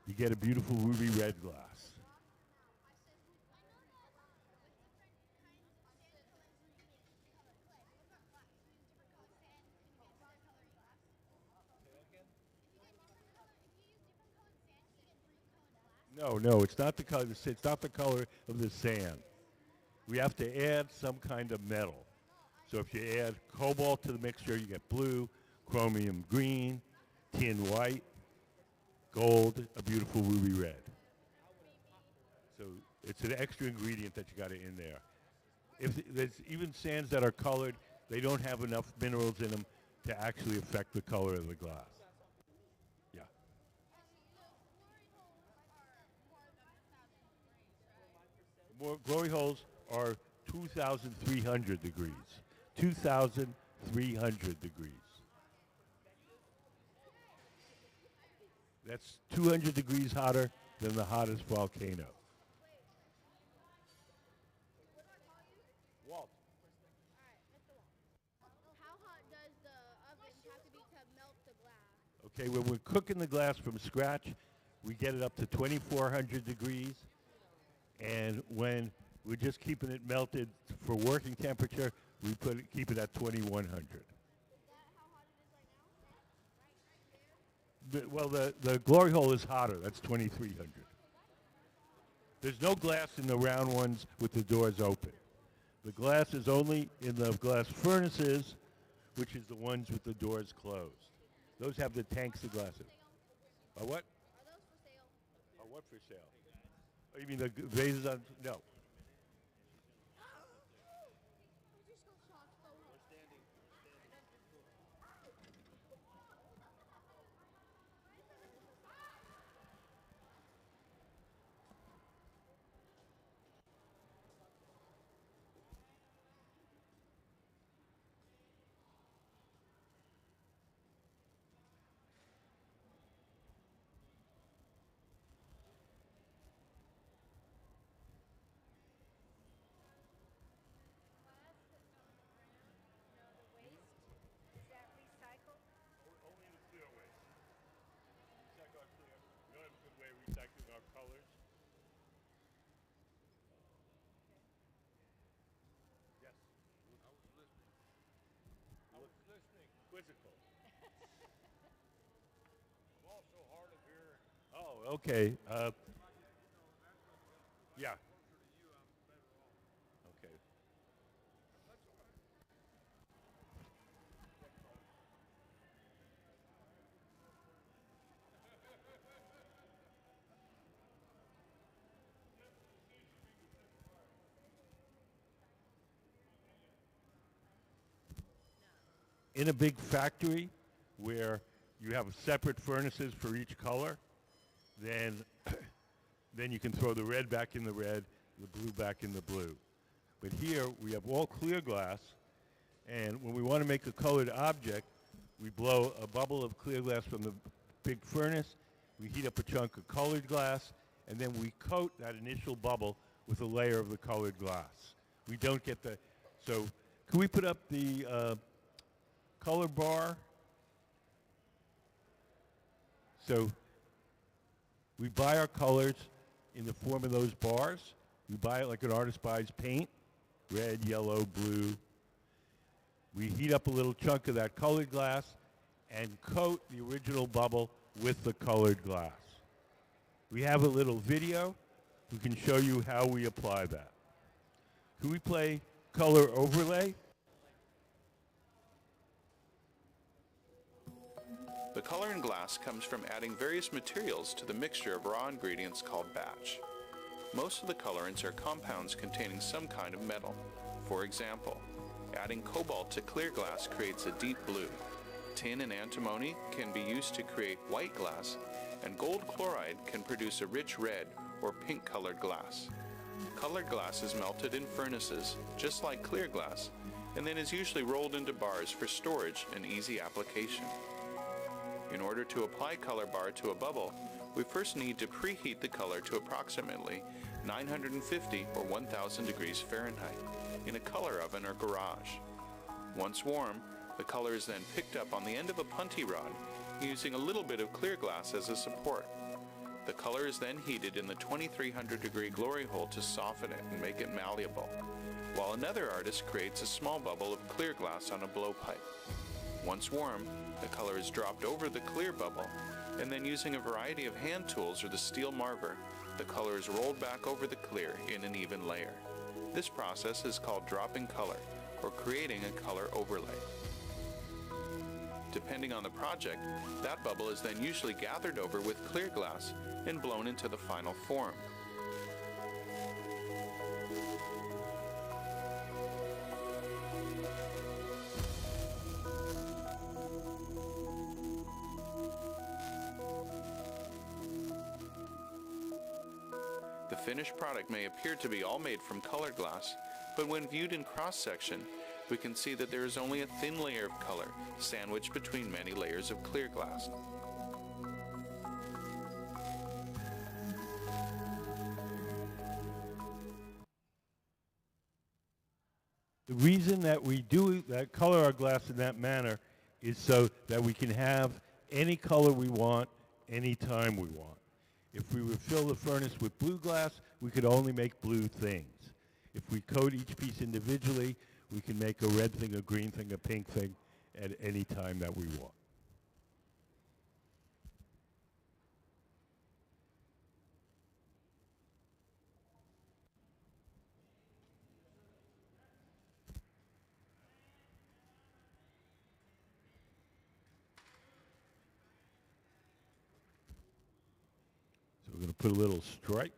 S1: you get a beautiful ruby red glass. No, it's not the color. It's not the color of the sand. We have to add some kind of metal. So if you add cobalt to the mixture, you get blue, chromium green, tin white, gold, a beautiful ruby red. So it's an extra ingredient that you got in there. If there's even sands that are colored, they don't have enough minerals in them to actually affect the color of the glass. Yeah. More glory holes are 2,300 degrees. 2,300 degrees. That's 200 degrees hotter than the hottest volcano. Walt.
S3: How hot does the oven have to be to melt the glass?
S1: Okay, when we're cooking the glass from scratch, we get it up to 2,400 degrees. And when we're just keeping it melted for working temperature, we keep it at 2,100.
S3: Is that how hot it is right now?
S1: Well, the glory hole is hotter. That's 2,300. There's no glass in the round ones with the doors open. The glass is only in the glass furnaces, which is the ones with the doors closed. Those have the tanks of glasses. What?
S3: Are those for sale?
S1: What for sale? Oh, you mean the vases on? No.
S3: Is that recycled?
S1: Only the clear ways. Recycle our clear. We don't have a good way of recycling our colors. Yes.
S2: I was listening.
S1: Quizzical.
S2: I'm also hard of hearing.
S1: Oh, okay. Yeah.
S2: Closer to you, I'm better off.
S1: Okay.
S2: That's all right.
S1: In a big factory where you have separate furnaces for each color, then you can throw the red back in the red, the blue back in the blue. But here we have all clear glass, and when we want to make a colored object, we blow a bubble of clear glass from the big furnace, we heat up a chunk of colored glass, and then we coat that initial bubble with a layer of the colored glass. We don't get the, so can we put up the color bar? So we buy our colors in the form of those bars. We buy it like an artist buys paint, red, yellow, blue. We heat up a little chunk of that colored glass and coat the original bubble with the colored glass. We have a little video. We can show you how we apply that. Can we play color overlay?
S5: The color in glass comes from adding various materials to the mixture of raw ingredients called batch. Most of the colorants are compounds containing some kind of metal. For example, adding cobalt to clear glass creates a deep blue. Tin and antimony can be used to create white glass, and gold chloride can produce a rich red or pink colored glass. Colored glass is melted in furnaces, just like clear glass, and then is usually rolled into bars for storage and easy application. In order to apply color bar to a bubble, we first need to preheat the color to approximately 950 or 1000 degrees Fahrenheit in a color oven or garage. Once warm, the color is then picked up on the end of a punty rod using a little bit of clear glass as a support. The color is then heated in the 2300 degree glory hole to soften it and make it malleable, while another artist creates a small bubble of clear glass on a blowpipe. Once warm, the color is dropped over the clear bubble, and then using a variety of hand tools or the steel marver, the color is rolled back over the clear in an even layer. This process is called dropping color, or creating a color overlay. Depending on the project, that bubble is then usually gathered over with clear glass and blown into the final form. The finished product may appear to be all made from colored glass, but when viewed in cross-section, we can see that there is only a thin layer of color sandwiched between many layers of clear glass.
S1: The reason that we do that, color our glass in that manner, is so that we can have any color we want, anytime we want. If we would fill the furnace with blue glass, we could only make blue things. If we coat each piece individually, we can make a red thing, a green thing, a pink thing at any time that we want. So we're going to put a little stripe.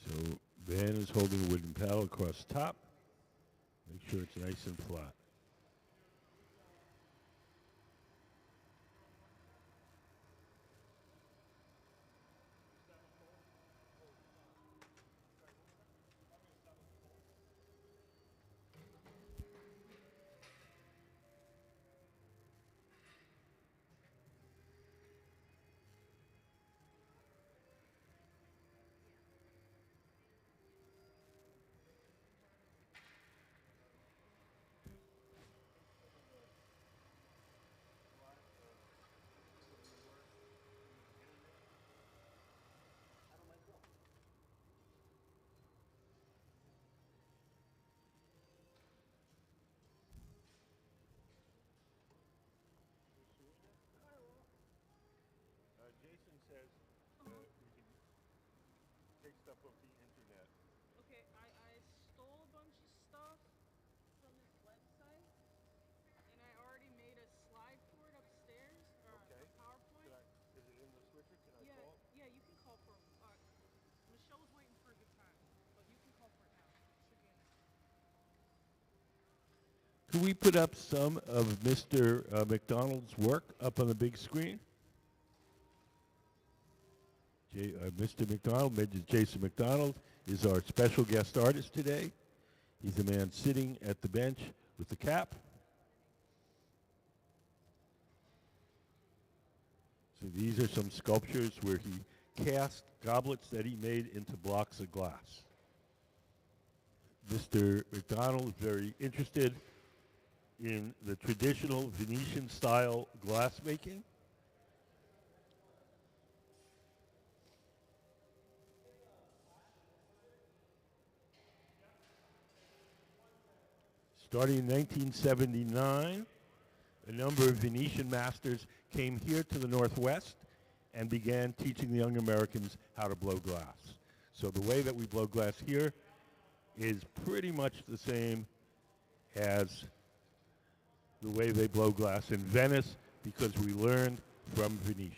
S1: So Van is holding a wooden paddle across top. Make sure it's nice and flat. Jason says we can take stuff off the internet.
S4: Okay, I stole a bunch of stuff from this website, and I already made a slide for it upstairs, or a PowerPoint.
S1: Is it in the switcher? Can I call?
S4: Yeah, you can call for it. Michelle's waiting for a good time, but you can call for it now. Should be in there.
S1: Could we put up some of Mr. McDonald's work up on the big screen? Mr. McDonald, Major Jason McDonald, is our special guest artist today. He's the man sitting at the bench with the cap. So these are some sculptures where he cast goblets that he made into blocks of glass. Mr. McDonald is very interested in the traditional Venetian style glass making. Starting in 1979, a number of Venetian masters came here to the Northwest and began teaching the young Americans how to blow glass. So the way that we blow glass here is pretty much the same as the way they blow glass in Venice, because we learned from Venetian.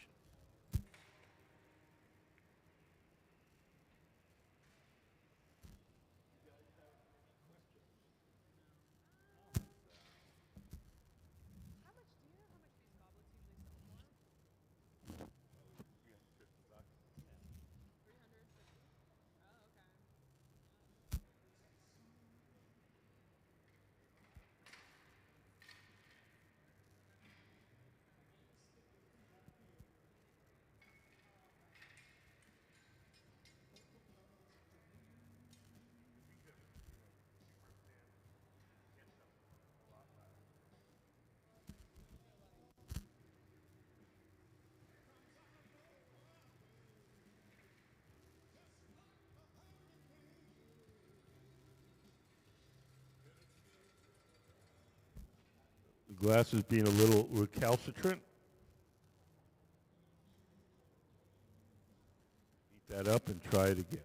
S4: How much do you know how much these goblets usually sell for? 350. Oh, okay.
S1: The glass is being a little recalcitrant. Heat that up and try it again.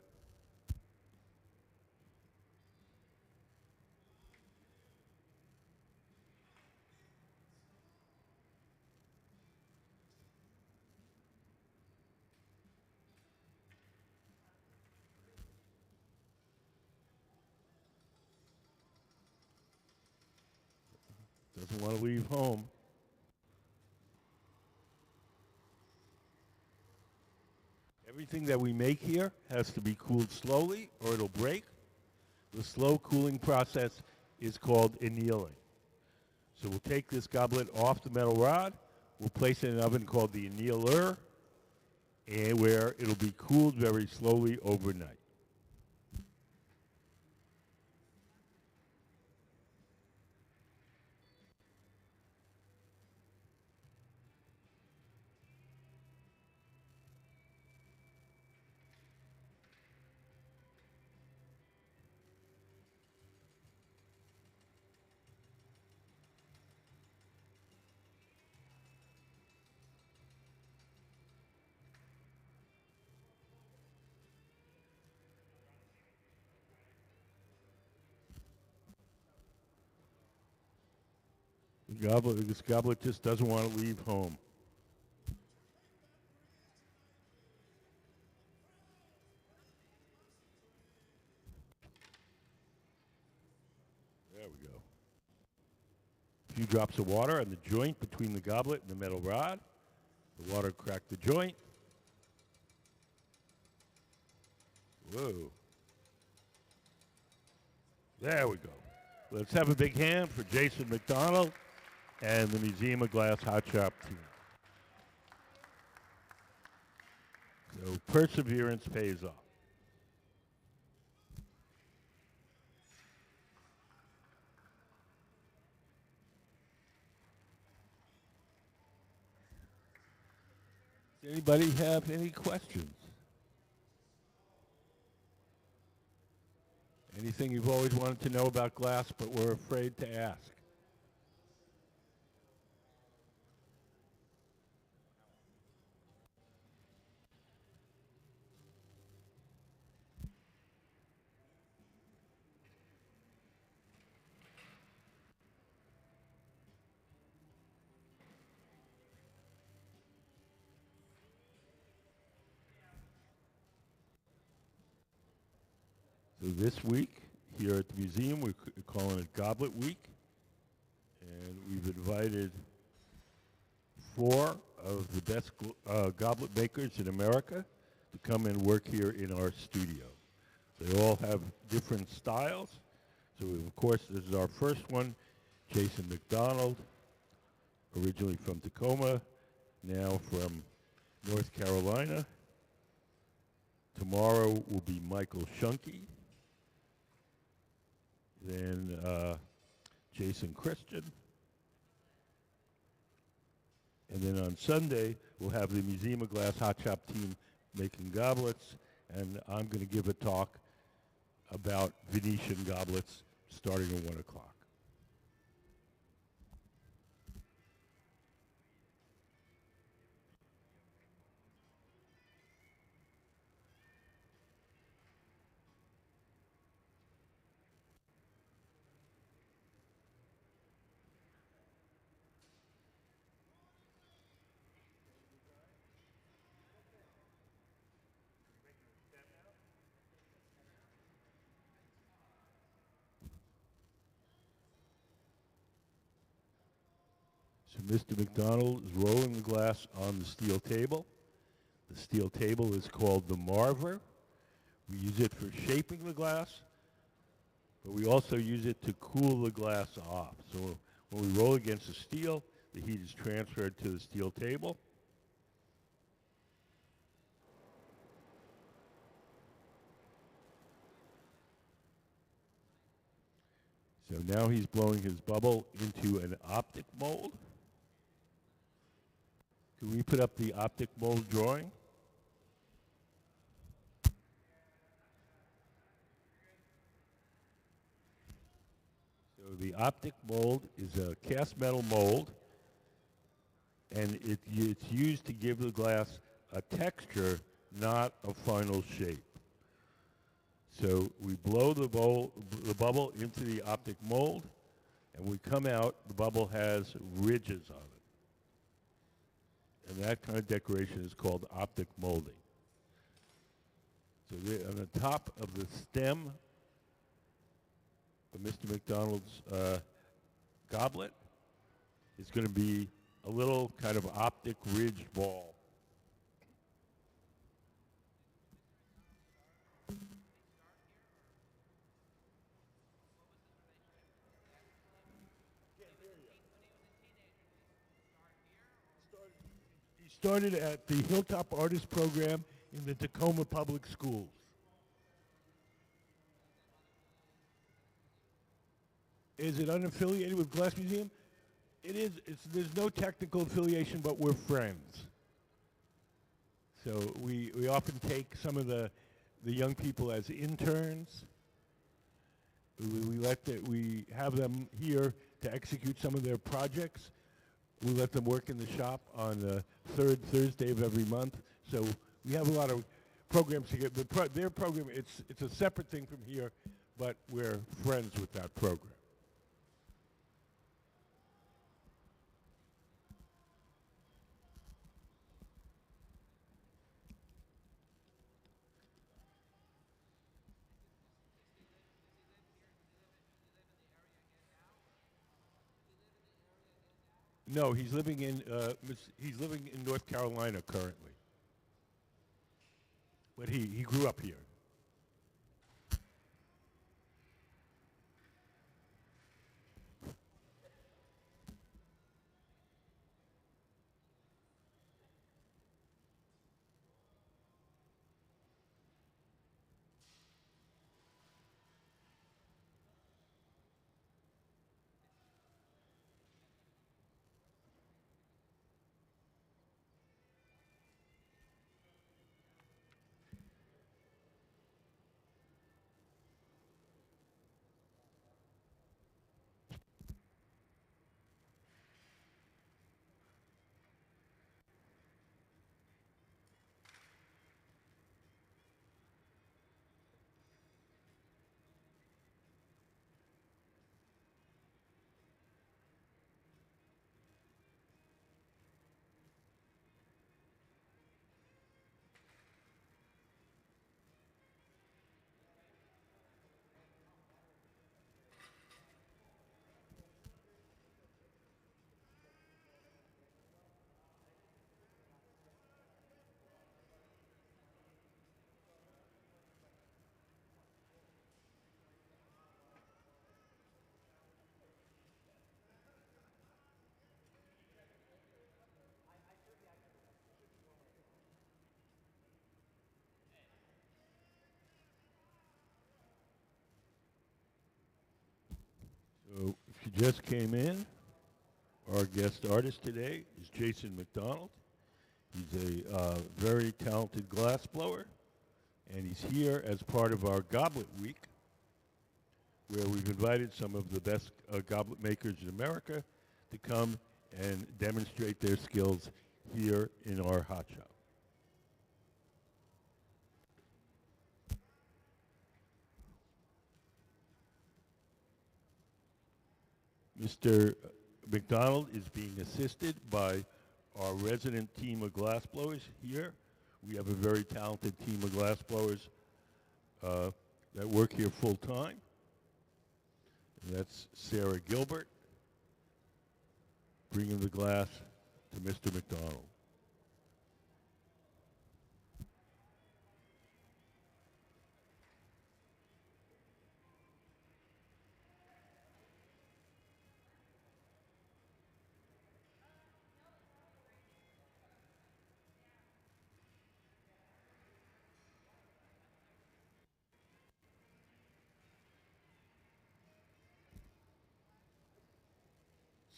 S1: Doesn't want to leave home. Everything that we make here has to be cooled slowly or it'll break. The slow cooling process is called annealing. So we'll take this goblet off the metal rod, we'll place it in an oven called the annealer, and where it'll be cooled very slowly overnight. This goblet just doesn't want to leave home. There we go. A few drops of water on the joint between the goblet and the metal rod. The water cracked the joint. Whoa. There we go. Let's have a big hand for Jason McDonald and the Museum of Glass Hot Shop team. So perseverance pays off. Does anybody have any questions? Anything you've always wanted to know about glass but were afraid to ask? So this week, here at the museum, we're calling it Goblet Week. And we've invited 4 of the best goblet makers in America to come and work here in our studio. They all have different styles. So of course, this is our first one, Jason McDonald, originally from Tacoma, now from North Carolina. Tomorrow will be Michael Shunke. Then Jason Christian. And then on Sunday, we'll have the Museum of Glass Hot Shop team making goblets. And I'm going to give a talk about Venetian goblets starting at 1 o'clock. So Mr. McDonald is rolling the glass on the steel table. The steel table is called the marver. We use it for shaping the glass, but we also use it to cool the glass off. So when we roll against the steel, the heat is transferred to the steel table. So now he's blowing his bubble into an optic mold. Can we put up the optic mold drawing? So the optic mold is a cast metal mold, and it's used to give the glass a texture, not a final shape. So we blow the bubble into the optic mold, and when we come out, the bubble has ridges on it. And that kind of decoration is called optic molding. So on the top of the stem of Mr. McDonald's goblet is going to be a little kind of optic ridged ball. He started at the Hilltop Artists program in the Tacoma Public Schools. Is it unaffiliated with Glass Museum? It is. There's no technical affiliation, but we're friends. So we often take some of the young people as interns. We have them here to execute some of their projects. We let them work in the shop on the third Thursday of every month. So we have a lot of programs together. Their program, it's a separate thing from here, but we're friends with that program. No, he's living in North Carolina currently, but he grew up here. just came in, our guest artist today is Jason McDonald. He's a very talented glass blower, and he's here as part of our Goblet Week, where we've invited some of the best goblet makers in America to come and demonstrate their skills here in our hot shop. Mr. McDonald is being assisted by our resident team of glass blowers here. We have a very talented team of glass blowers that work here full time. And that's Sarah Gilbert bringing the glass to Mr. McDonald.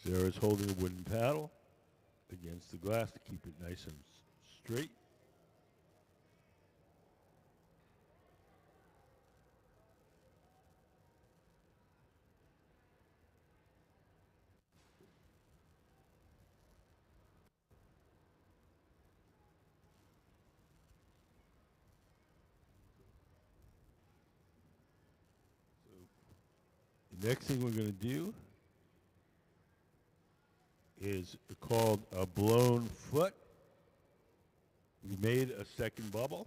S1: Sarah's holding a wooden paddle against the glass to keep it nice and straight. So the next thing we're going to do is called a blown foot. We made a second bubble.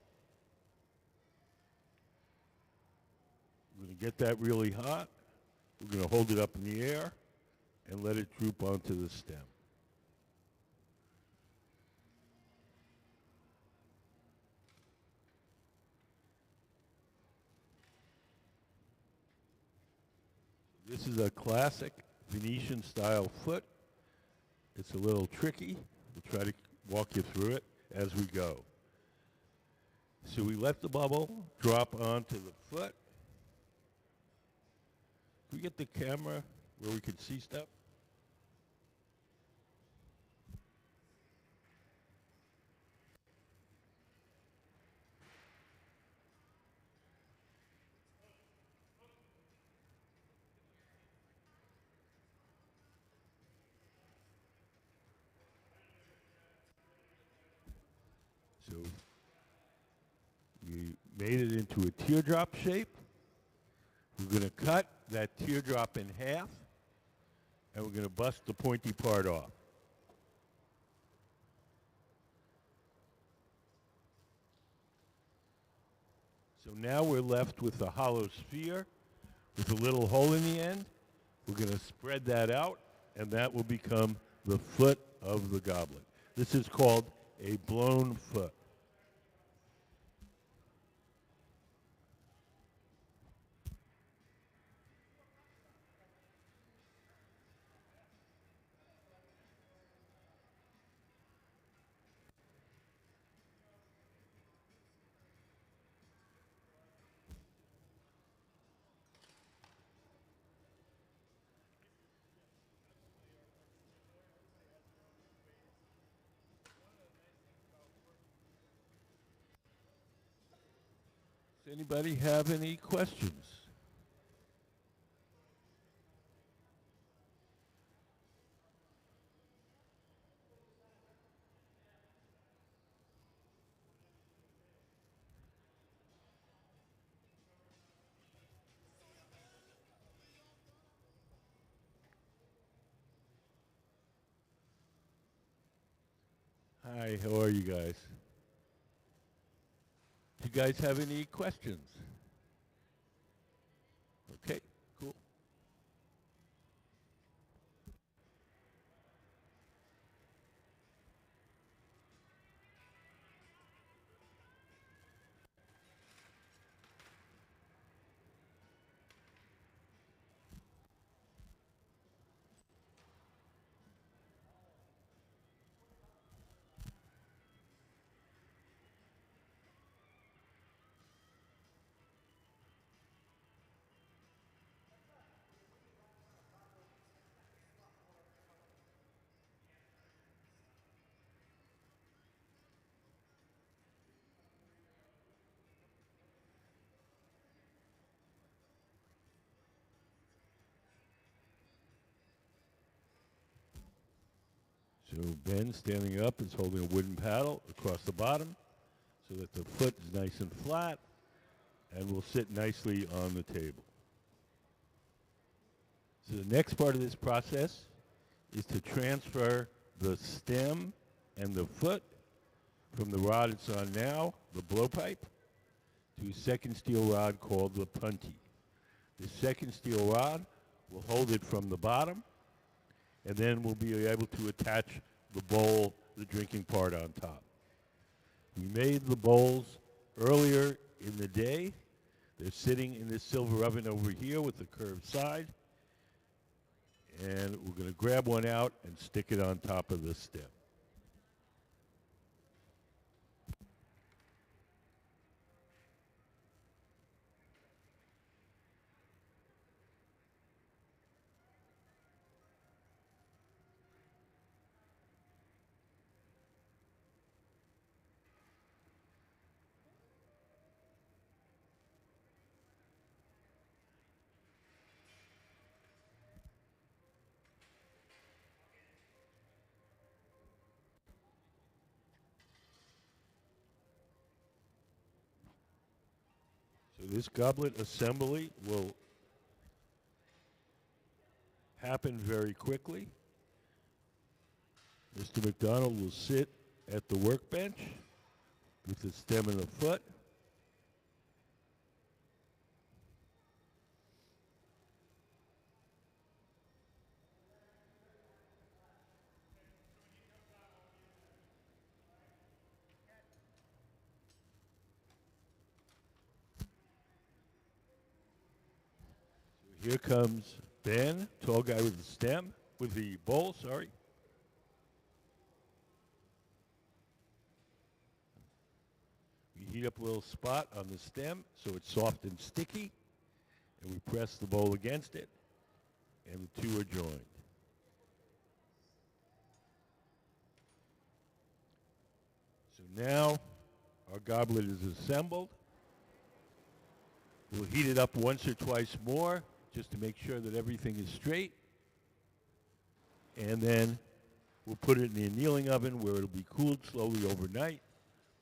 S1: We're going to get that really hot. We're going to hold it up in the air and let it droop onto the stem. This is a classic Venetian style foot. It's a little tricky. We'll try to walk you through it as we go. So we let the bubble drop onto the foot. Can we get the camera where we can see stuff? So we made it into a teardrop shape. We're going to cut that teardrop in half, and we're going to bust the pointy part off. So now we're left with a hollow sphere with a little hole in the end. We're going to spread that out, and that will become the foot of the goblet. This is called a blown foot. Does anybody have any questions? Hi, how are you guys? Do you guys have any questions? Okay, cool. So Ben, standing up, is holding a wooden paddle across the bottom so that the foot is nice and flat and will sit nicely on the table. So the next part of this process is to transfer the stem and the foot from the rod it's on now, the blowpipe, to a second steel rod called the punty. The second steel rod will hold it from the bottom, and then we'll be able to attach the bowl, the drinking part on top. We made the bowls earlier in the day. They're sitting in this silver oven over here with the curved side. And we're going to grab one out and stick it on top of the stem. So this goblet assembly will happen very quickly. Mr. McDonald will sit at the workbench with the stem and the foot. So here comes Ben, tall guy with the stem, with the bowl, sorry. We heat up a little spot on the stem so it's soft and sticky, and we press the bowl against it, and the two are joined. So now our goblet is assembled. We'll heat it up once or twice more just to make sure that everything is straight. And then we'll put it in the annealing oven where it'll be cooled slowly overnight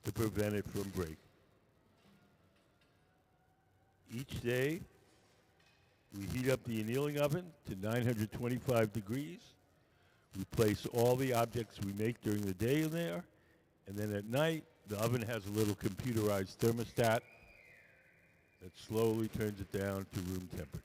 S1: to prevent it from breaking. Each day, we heat up the annealing oven to 925 degrees. We place all the objects we make during the day in there, and then at night, the oven has a little computerized thermostat that slowly turns it down to room temperature.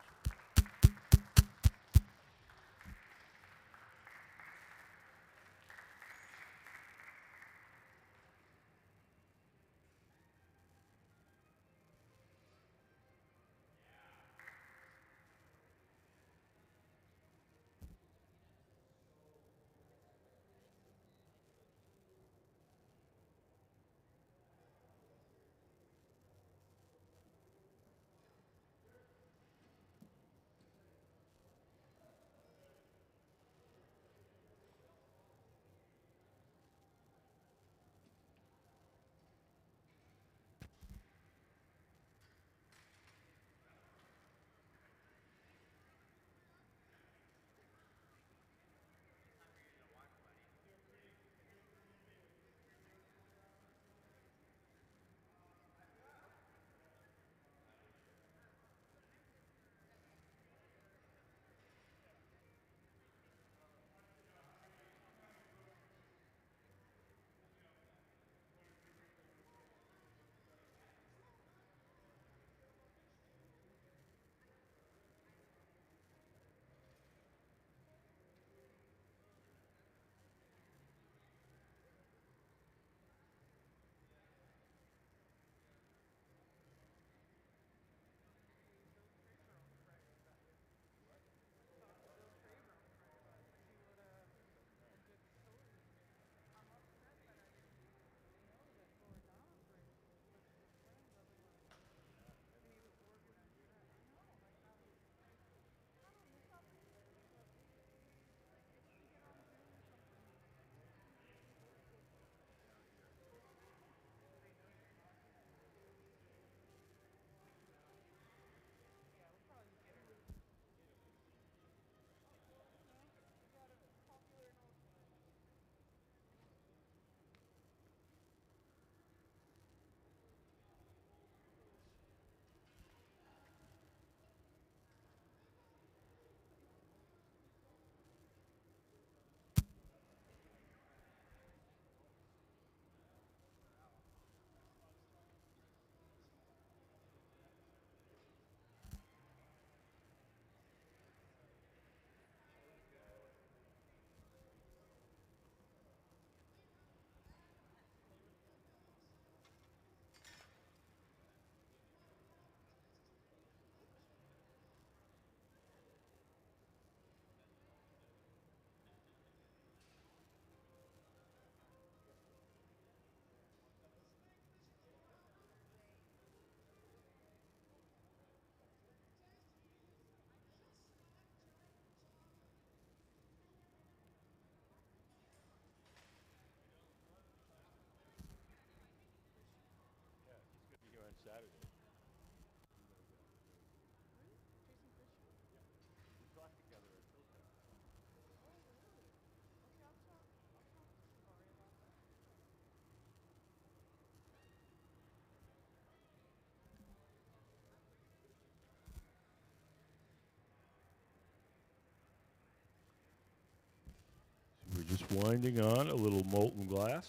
S1: just winding on a little molten glass.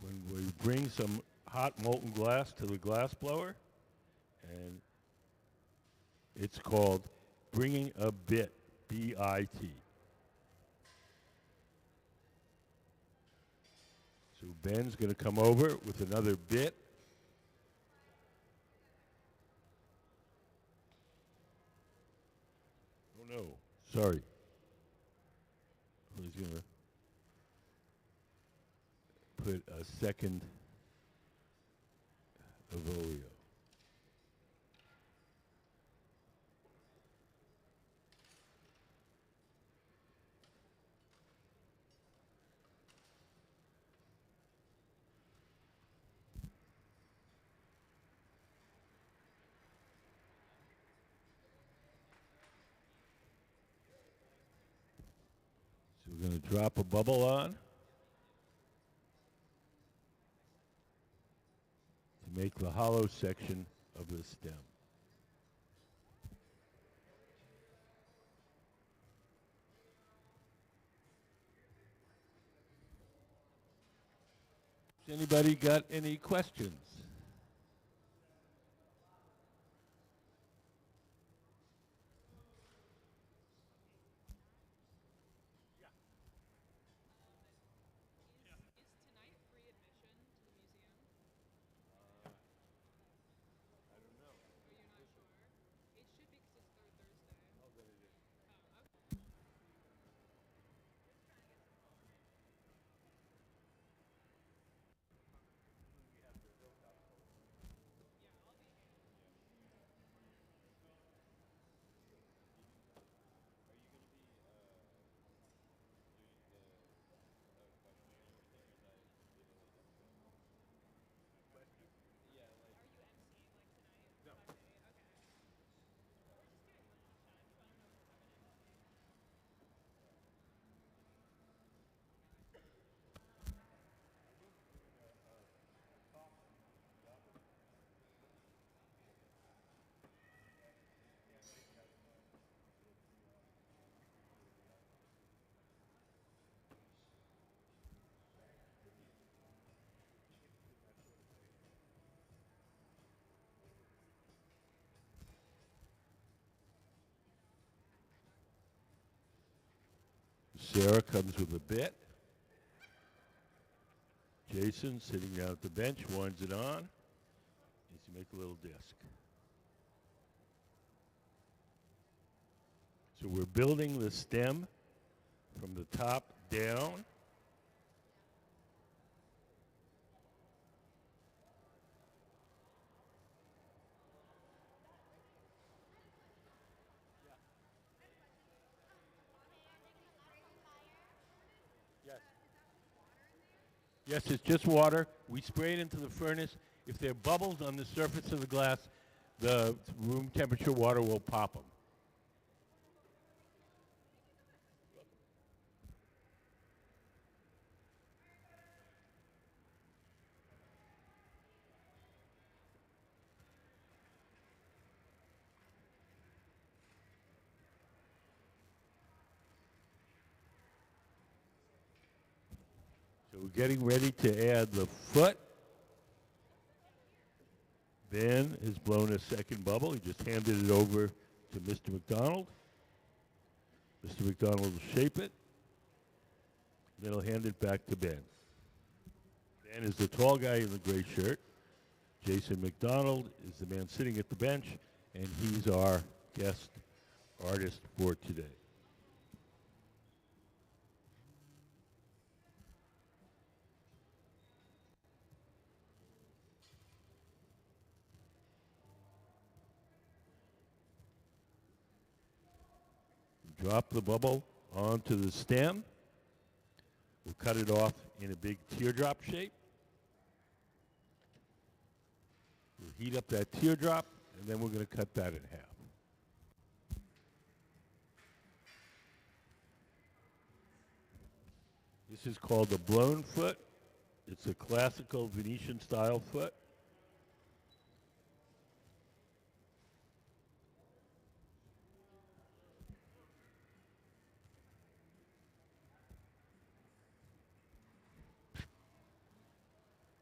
S1: When we bring some hot molten glass to the glass blower, and it's called bringing a bit, B-I-T. So Ben's going to come over with another bit. Oh no, sorry. He's going to put a second of oleo. So we're going to drop a bubble on to make the hollow section of the stem. Has anybody got any questions?
S4: Is tonight free admission to the museum?
S1: I don't know.
S4: Are you not sure? It should be because it's third Thursday.
S1: Oh, then it is.
S4: Oh, okay. Yeah, I'll be here. Are you emceeing like tonight?
S1: No.
S4: 5 to 8? Okay. We're just getting lunchtime, so I don't know if we'll have an MC.
S1: Sarah comes with a bit. Jason, sitting down at the bench, winds it on. Needs to make a little disc. So we're building the stem from the top down. Yes. Yes, it's just water. We spray it into the furnace. If there are bubbles on the surface of the glass, the room temperature water will pop them. So we're getting ready to add the foot. Ben has blown a second bubble. He just handed it over to Mr. McDonald. Mr. McDonald will shape it. Then he'll hand it back to Ben. Ben is the tall guy in the gray shirt. Jason McDonald is the man sitting at the bench, and he's our guest artist for today. Drop the bubble onto the stem. We'll cut it off in a big teardrop shape. We'll heat up that teardrop, and then we're going to cut that in half. This is called the blown foot. It's a classical Venetian style foot.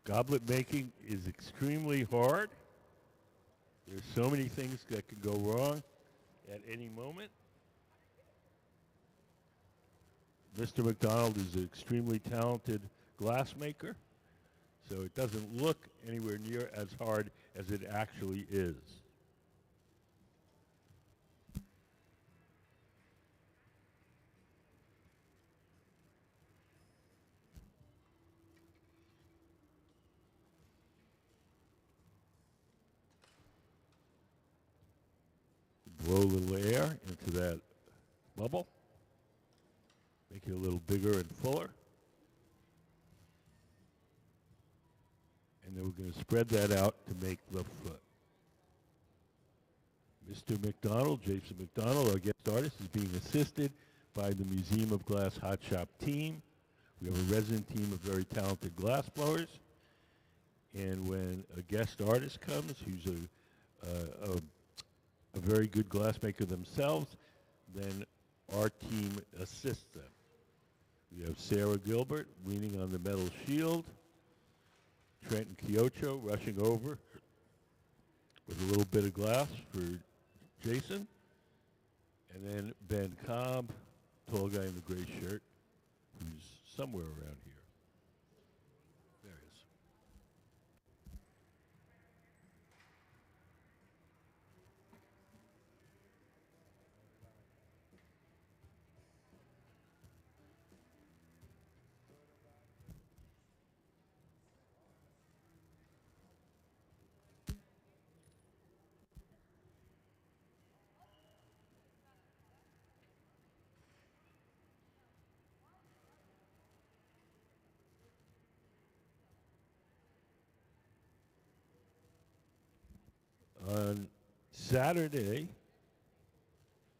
S1: Goblet making is extremely hard. There's so many things that can go wrong at any moment. Mr. McDonald is an extremely talented glass maker, so it doesn't look anywhere near as hard as it actually is. Blow a little air into that bubble. Make it a little bigger and fuller. And then we're going to spread that out to make the foot. Mr. McDonald, Jason McDonald, our guest artist, is being assisted by the Museum of Glass Hot Shop team. We have a resident team of very talented glass blowers. And when a guest artist comes, who's a very good glassmaker themselves, then our team assists them. We have Sarah Gilbert leaning on the metal shield, Trenton Kiocho rushing over with a little bit of glass for Jason, and then Ben Cobb, tall guy in the gray shirt, who's somewhere around here. There he is. On Saturday,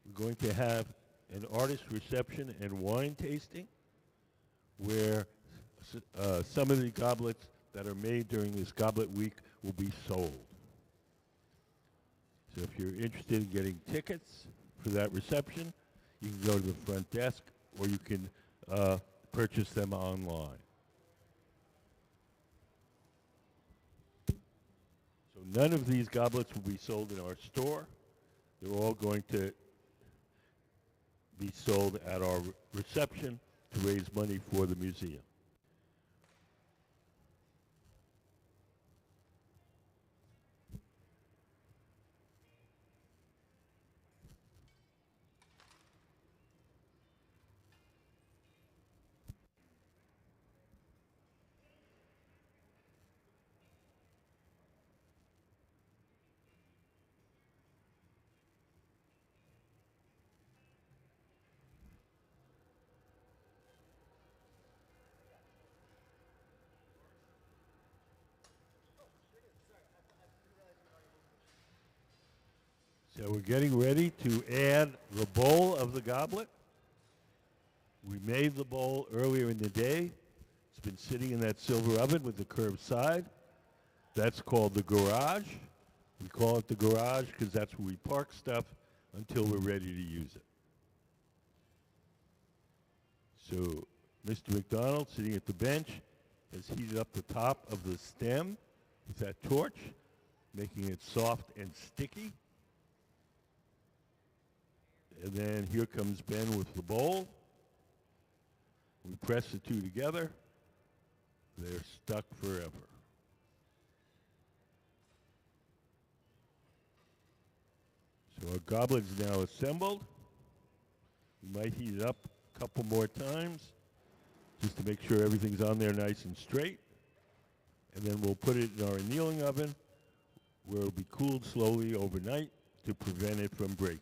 S1: we're going to have an artist reception and wine tasting where some of the goblets that are made during this Goblet Week will be sold. So if you're interested in getting tickets for that reception, you can go to the front desk or you can purchase them online. None of these goblets will be sold in our store. They're all going to be sold at our reception to raise money for the museum. So we're getting ready to add the bowl of the goblet. We made the bowl earlier in the day. It's been sitting in that silver oven with the curved side. That's called the garage. We call it the garage because that's where we park stuff until we're ready to use it. So Mr. McDonald, sitting at the bench, has heated up the top of the stem with that torch, making it soft and sticky. And then here comes Ben with the bowl. We press the two together. They're stuck forever. So our goblet is now assembled. We might heat it up a couple more times just to make sure everything's on there nice and straight. And then we'll put it in our annealing oven where it'll be cooled slowly overnight to prevent it from breaking.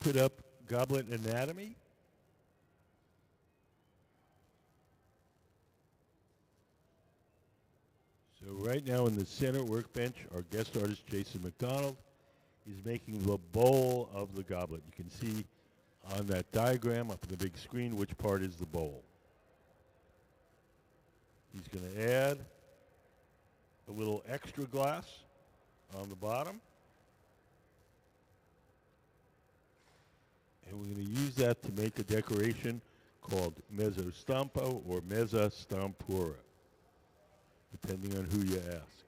S1: put up goblet anatomy. So right now in the center workbench, our guest artist, Jason McDonald, is making the bowl of the goblet. You can see on that diagram up on the big screen which part is the bowl. He's going to add a little extra glass on the bottom. And we're going to use that to make a decoration called mezzo stampo or mezza stampura, depending on who you ask.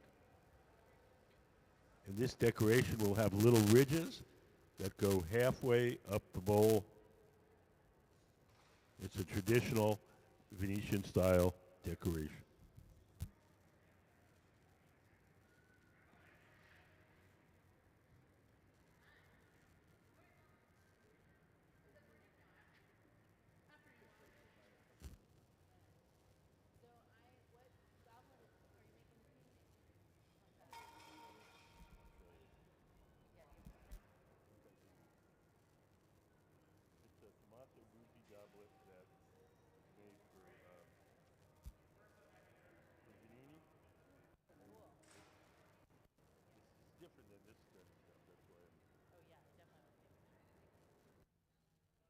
S1: And this decoration will have little ridges that go halfway up the bowl. It's a traditional Venetian style decoration. Goblet that's made for Venetian. It's different than this stuff. That's why.
S3: Oh yeah, definitely.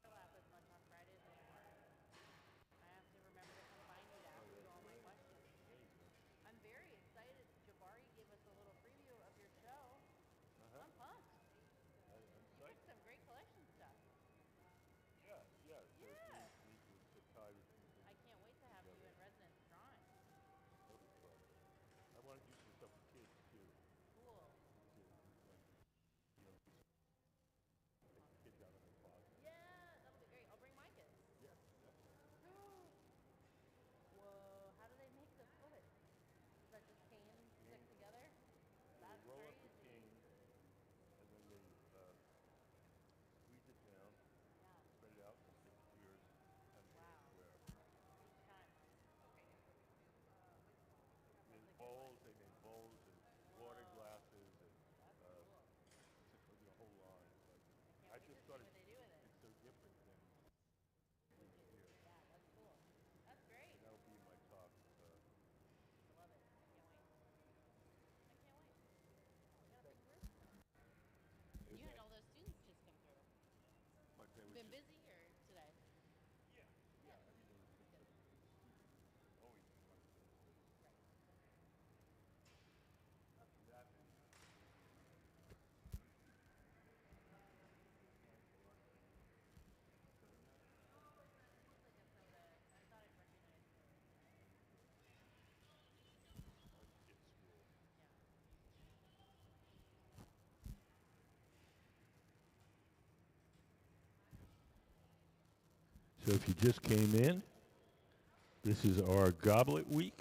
S3: I don't have as much on Fridays anymore. I have to remember to come find you to ask you all my questions. I'm very excited. Jabari gave us a little preview of your show. I'm pumped.
S1: I'm
S3: You
S1: psyched.
S3: picked some great collection stuff.
S1: Yeah, yeah. So
S3: Yeah.
S1: the tie with
S3: I can't wait to have you in residence drawing.
S1: that'll be fun. I want to do some stuff with kids too.
S3: Cool.
S1: Kids out in the closet.
S3: Yeah, that'll be great. I'll bring my kids.
S1: Yeah.
S3: Whoa, how do they make the foot? Is that just cane stick together? That's
S1: Roll up the
S3: crazy.
S1: cane, and then they squeeze it down,
S3: Yeah.
S1: spread it out, and stick it to yours, and
S3: Wow.
S1: wear.
S3: Each time. Okay.
S1: There's bowls. They made bowls and water glasses and
S3: That's cool.
S1: the whole line. But
S3: Can't
S1: I
S3: wait
S1: just
S3: to
S1: thought
S3: see what they do with it.
S1: it's so different than here.
S3: Yeah, that's cool. That's great.
S1: And that'll be in my talk.
S3: I love it. I can't wait. I can't wait. We got a big group. You had all those students just come through.
S1: But they were
S3: Been
S1: just,
S3: busy or today?
S1: yeah, everything was good. Always fun.
S3: Right.
S1: That
S3: Looks like a soda. I thought I'd recognize the
S1: kids' school.
S3: yeah.
S1: So if you just came in, this is our Goblet Week,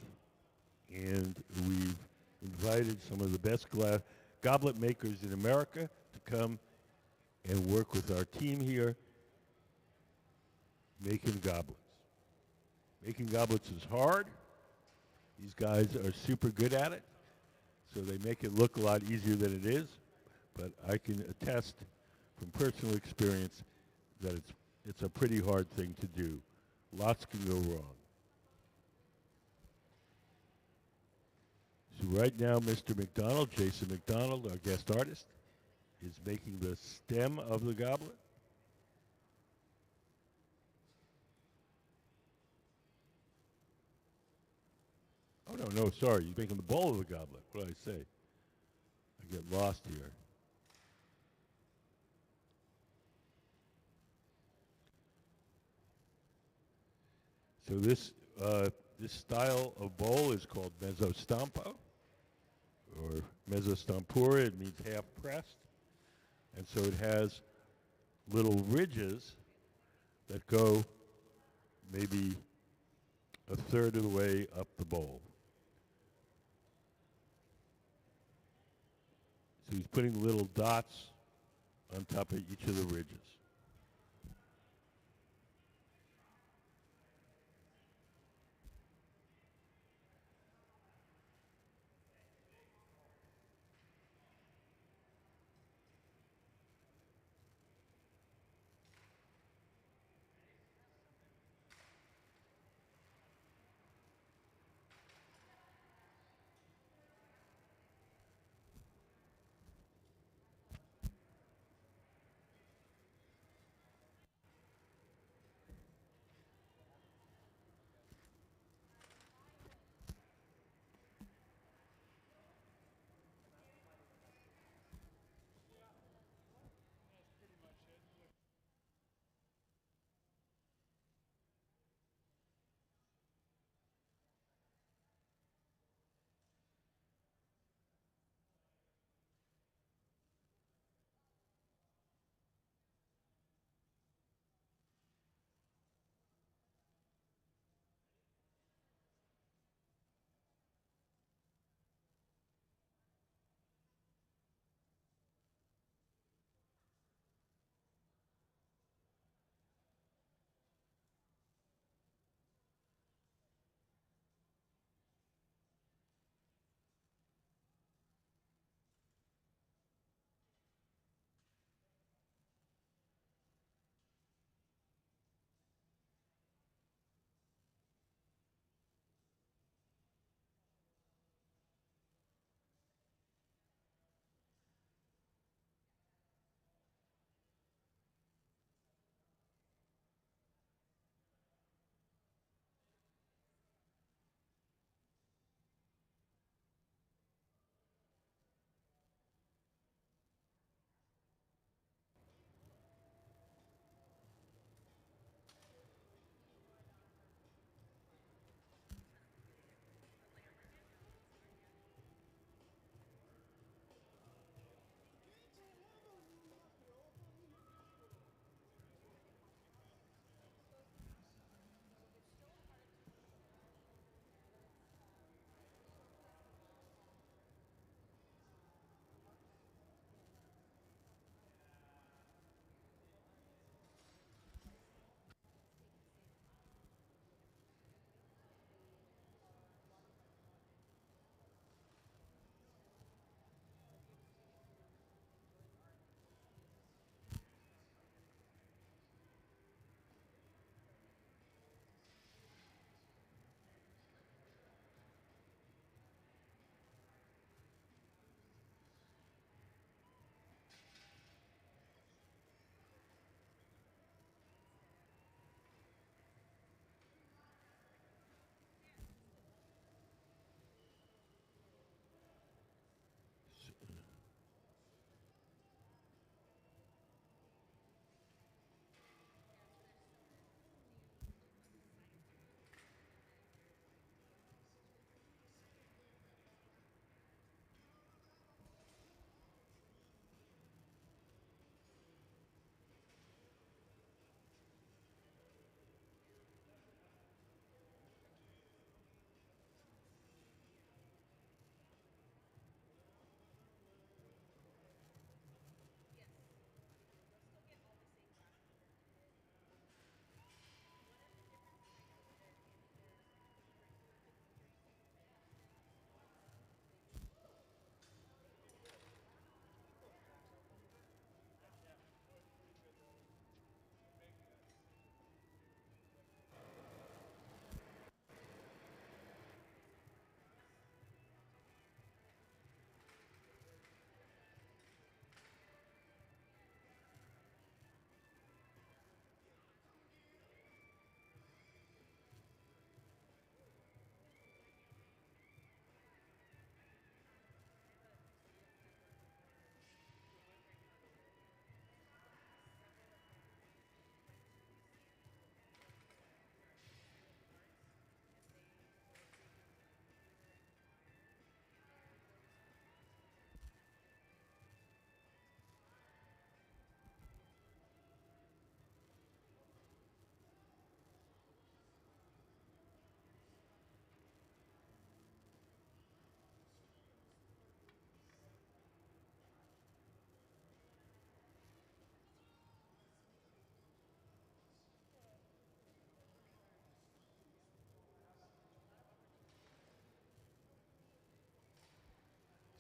S1: and we've invited some of the best goblet makers in America to come and work with our team here making goblets. Making goblets is hard. These guys are super good at it, so they make it look a lot easier than it is, but I can attest from personal experience that it's a pretty hard thing to do. Lots can go wrong. So right now, Mr. McDonald, Jason McDonald, our guest artist, is making the stem of the goblet. Oh, no, sorry. He's making the bowl of the goblet. What did I say? I get lost here. So this style of bowl is called mezzo stampo, or mezzo stampura. It means half pressed, and so it has little ridges that go maybe a third of the way up the bowl. So he's putting little dots on top of each of the ridges.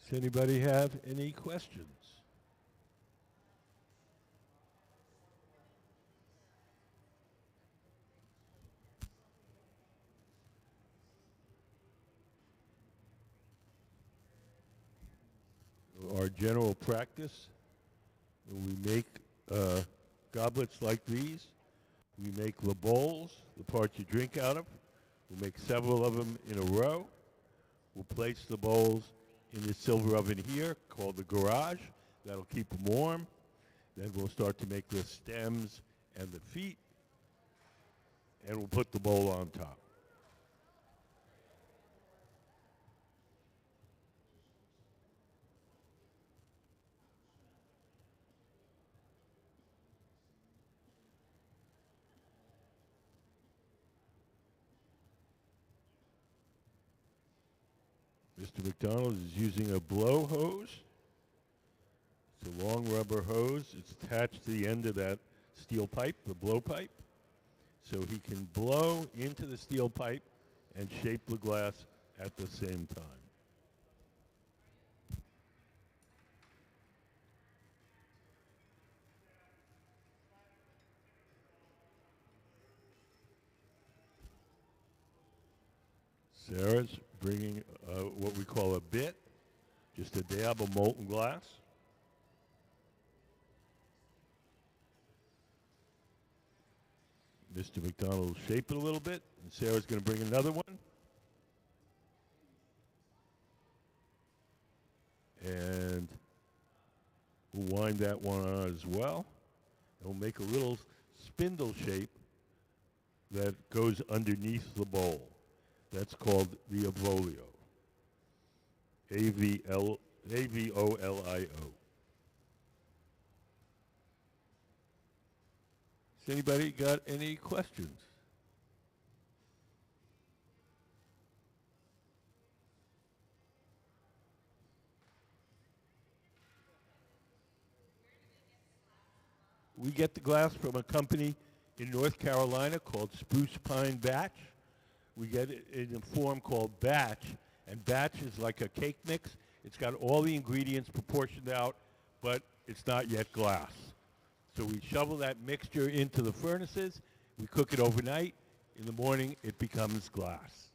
S1: Does anybody have any questions? Our general practice, when we make goblets like these, we make the bowls, the parts you drink out of. We'll make several of them in a row. We'll place the bowls in the silver oven here called the garage. That'll keep them warm. Then we'll start to make the stems and the feet, and we'll put the bowl on top. Mr. McDonald is using a blow hose. It's a long rubber hose. It's attached to the end of that steel pipe, the blow pipe, so he can blow into the steel pipe and shape the glass at the same time. Sarah's bringing what we call a bit, just a dab of molten glass. Mr. McDonald will shape it a little bit, and Sarah's going to bring another one. And we'll wind that one on as well. And we'll make a little spindle shape that goes underneath the bowl. That's called the avolio. A-V-O-L-I-O. Has anybody got any questions? We get the glass from a company in North Carolina called Spruce Pine Batch. We get it in a form called batch, and batch is like a cake mix. It's got all the ingredients proportioned out, but it's not yet glass. So we shovel that mixture into the furnaces, we cook it overnight. In the morning, it becomes glass.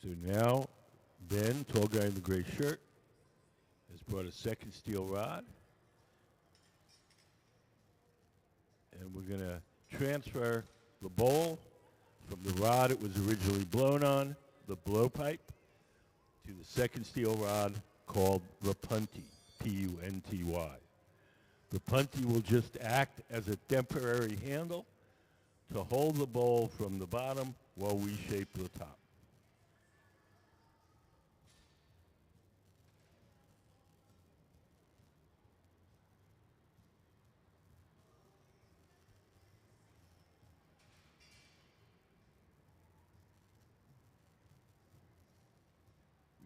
S1: So now, Ben, tall guy in the gray shirt, has brought a second steel rod. And we're going to transfer the bowl from the rod it was originally blown on, the blowpipe, to the second steel rod called the punty, P-U-N-T-Y. The punty will just act as a temporary handle to hold the bowl from the bottom while we shape the top.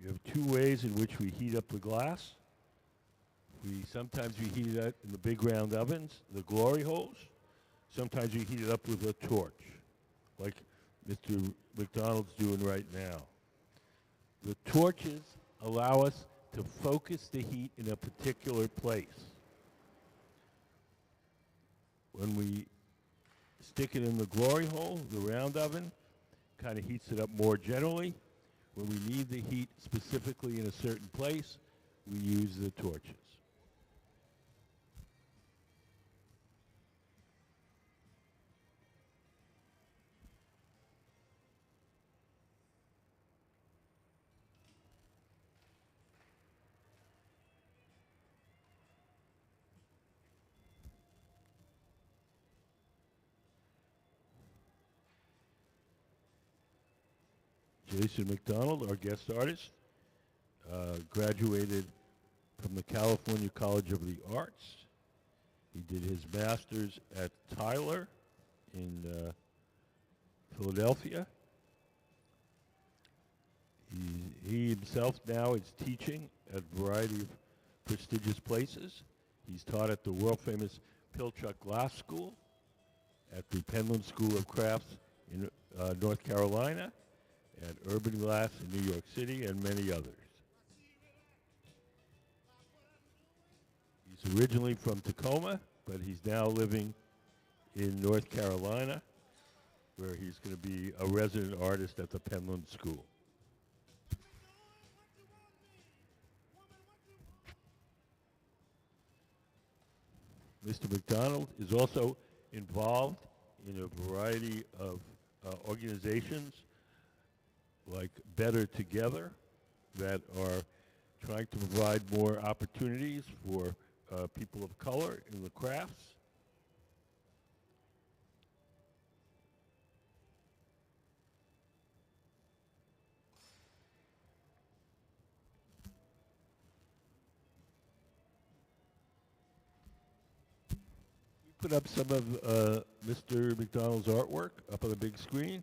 S1: We have two ways in which we heat up the glass. Sometimes we heat it up in the big round ovens, the glory holes. Sometimes we heat it up with a torch, like Mr. McDonald's doing right now. The torches allow us to focus the heat in a particular place. When we stick it in the glory hole, the round oven, kind of heats it up more generally. When we need the heat specifically in a certain place, we use the torches. Jason McDonald, our guest artist, graduated from the California College of the Arts. He did his master's at Tyler in Philadelphia. He himself now is teaching at a variety of prestigious places. He's taught at the world-famous Pilchuck Glass School, at the Penland School of Crafts in North Carolina, at Urban Glass in New York City, and many others. He's originally from Tacoma, but he's now living in North Carolina, where he's going to be a resident artist at the Penland School. Mr. McDonald is also involved in a variety of organizations like Better Together that are trying to provide more opportunities for people of color in the crafts. We put up some of Mr. McDonald's artwork up on the big screen.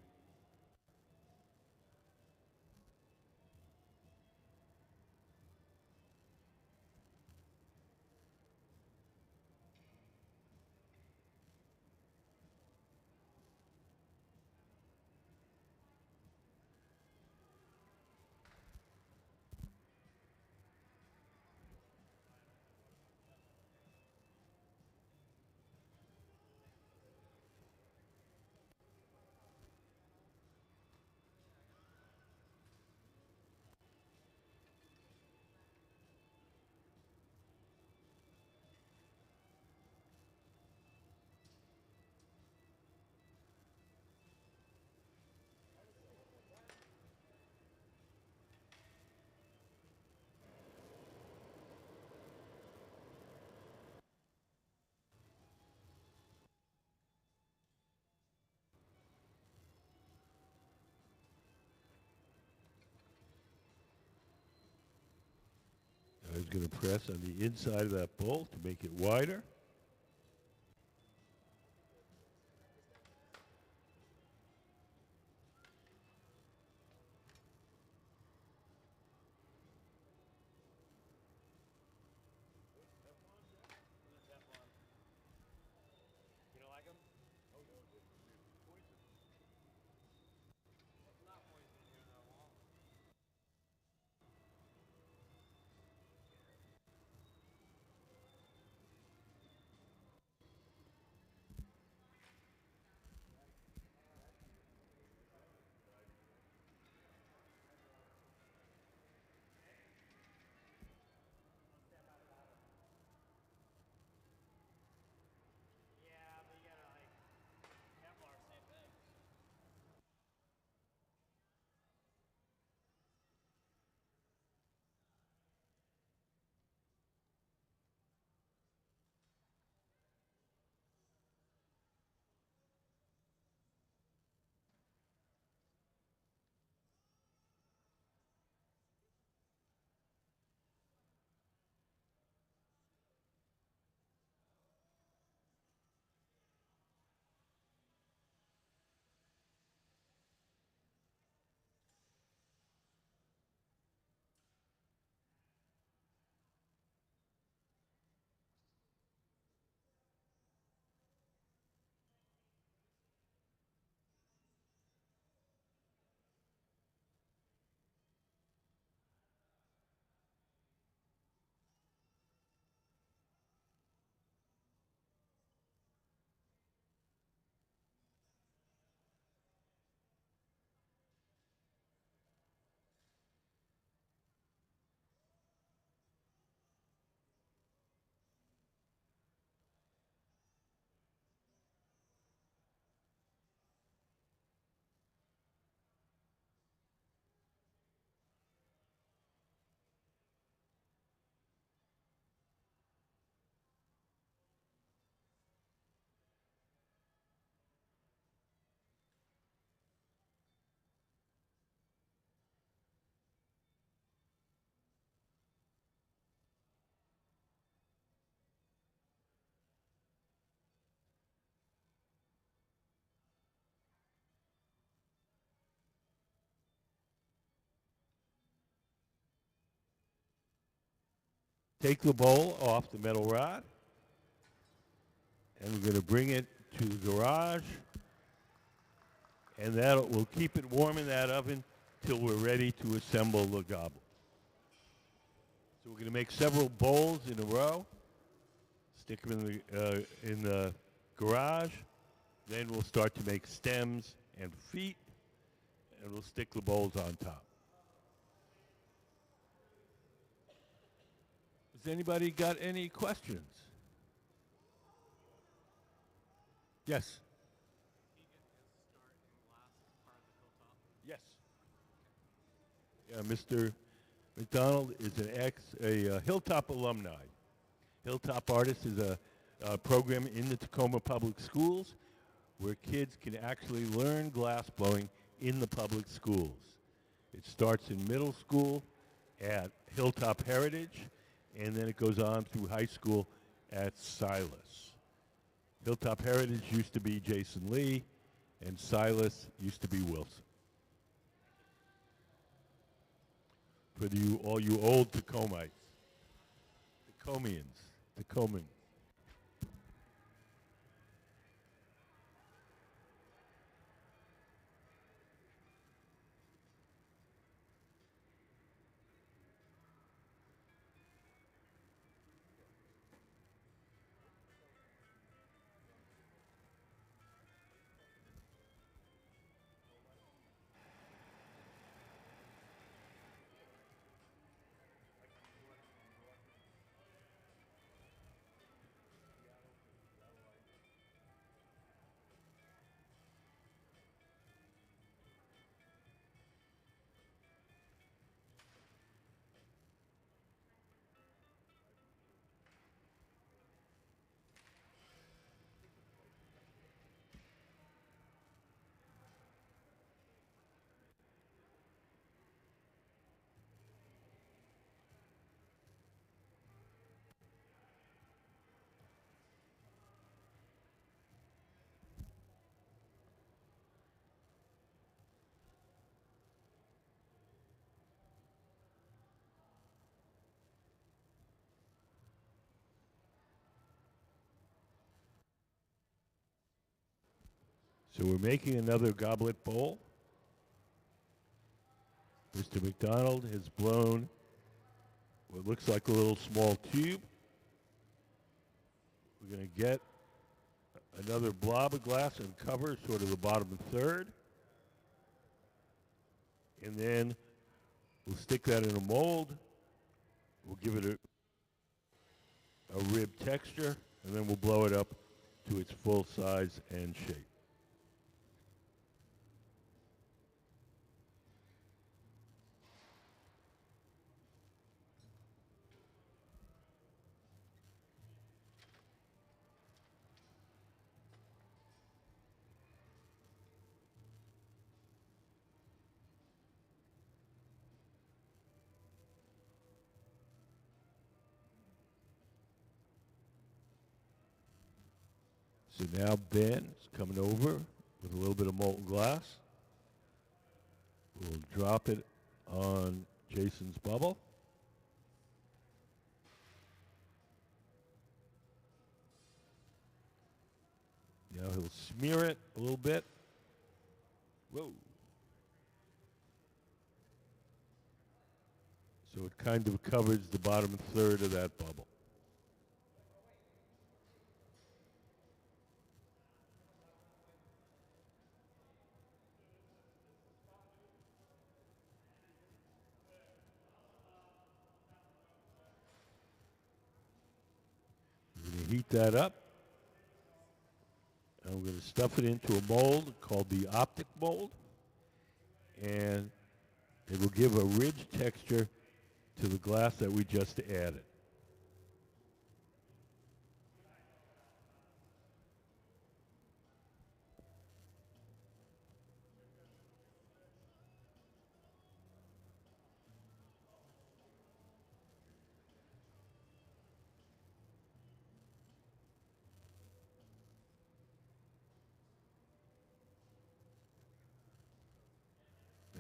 S1: I was going to press on the inside of that bowl to make it wider. take the bowl off the metal rod, and we're going to bring it to the garage, and we'll keep it warm in that oven till we're ready to assemble the goblet. So we're going to make several bowls in a row, stick them in the garage, then we'll start to make stems and feet, and we'll stick the bowls on top. Has anybody got any questions? Yes. Yes. Yeah, Mr. McDonald is a Hilltop alumni. Hilltop Artists is a program in the Tacoma Public Schools where kids can actually learn glass blowing in the public schools. It starts in middle school at Hilltop Heritage, and then it goes on through high school at Silas. Hilltop Heritage used to be Jason Lee, and Silas used to be Wilson. For all you old Tacomites, Tacomans. So we're making another goblet bowl. Mr. McDonald has blown what looks like a little small tube. We're going to get another blob of glass and cover sort of the bottom third. And then we'll stick that in a mold. We'll give it a rib texture, and then we'll blow it up to its full size and shape. So now Ben is coming over with a little bit of molten glass. We'll drop it on Jason's bubble. Now he'll smear it a little bit. Whoa. So it kind of covers the bottom third of that bubble. Heat that up, and we're going to stuff it into a mold called the optic mold, and it will give a ridge texture to the glass that we just added.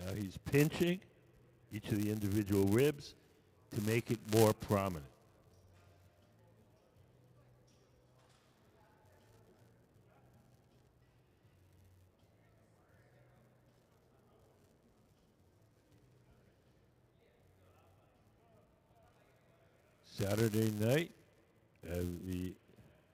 S1: Now he's pinching each of the individual ribs to make it more prominent. Saturday night, the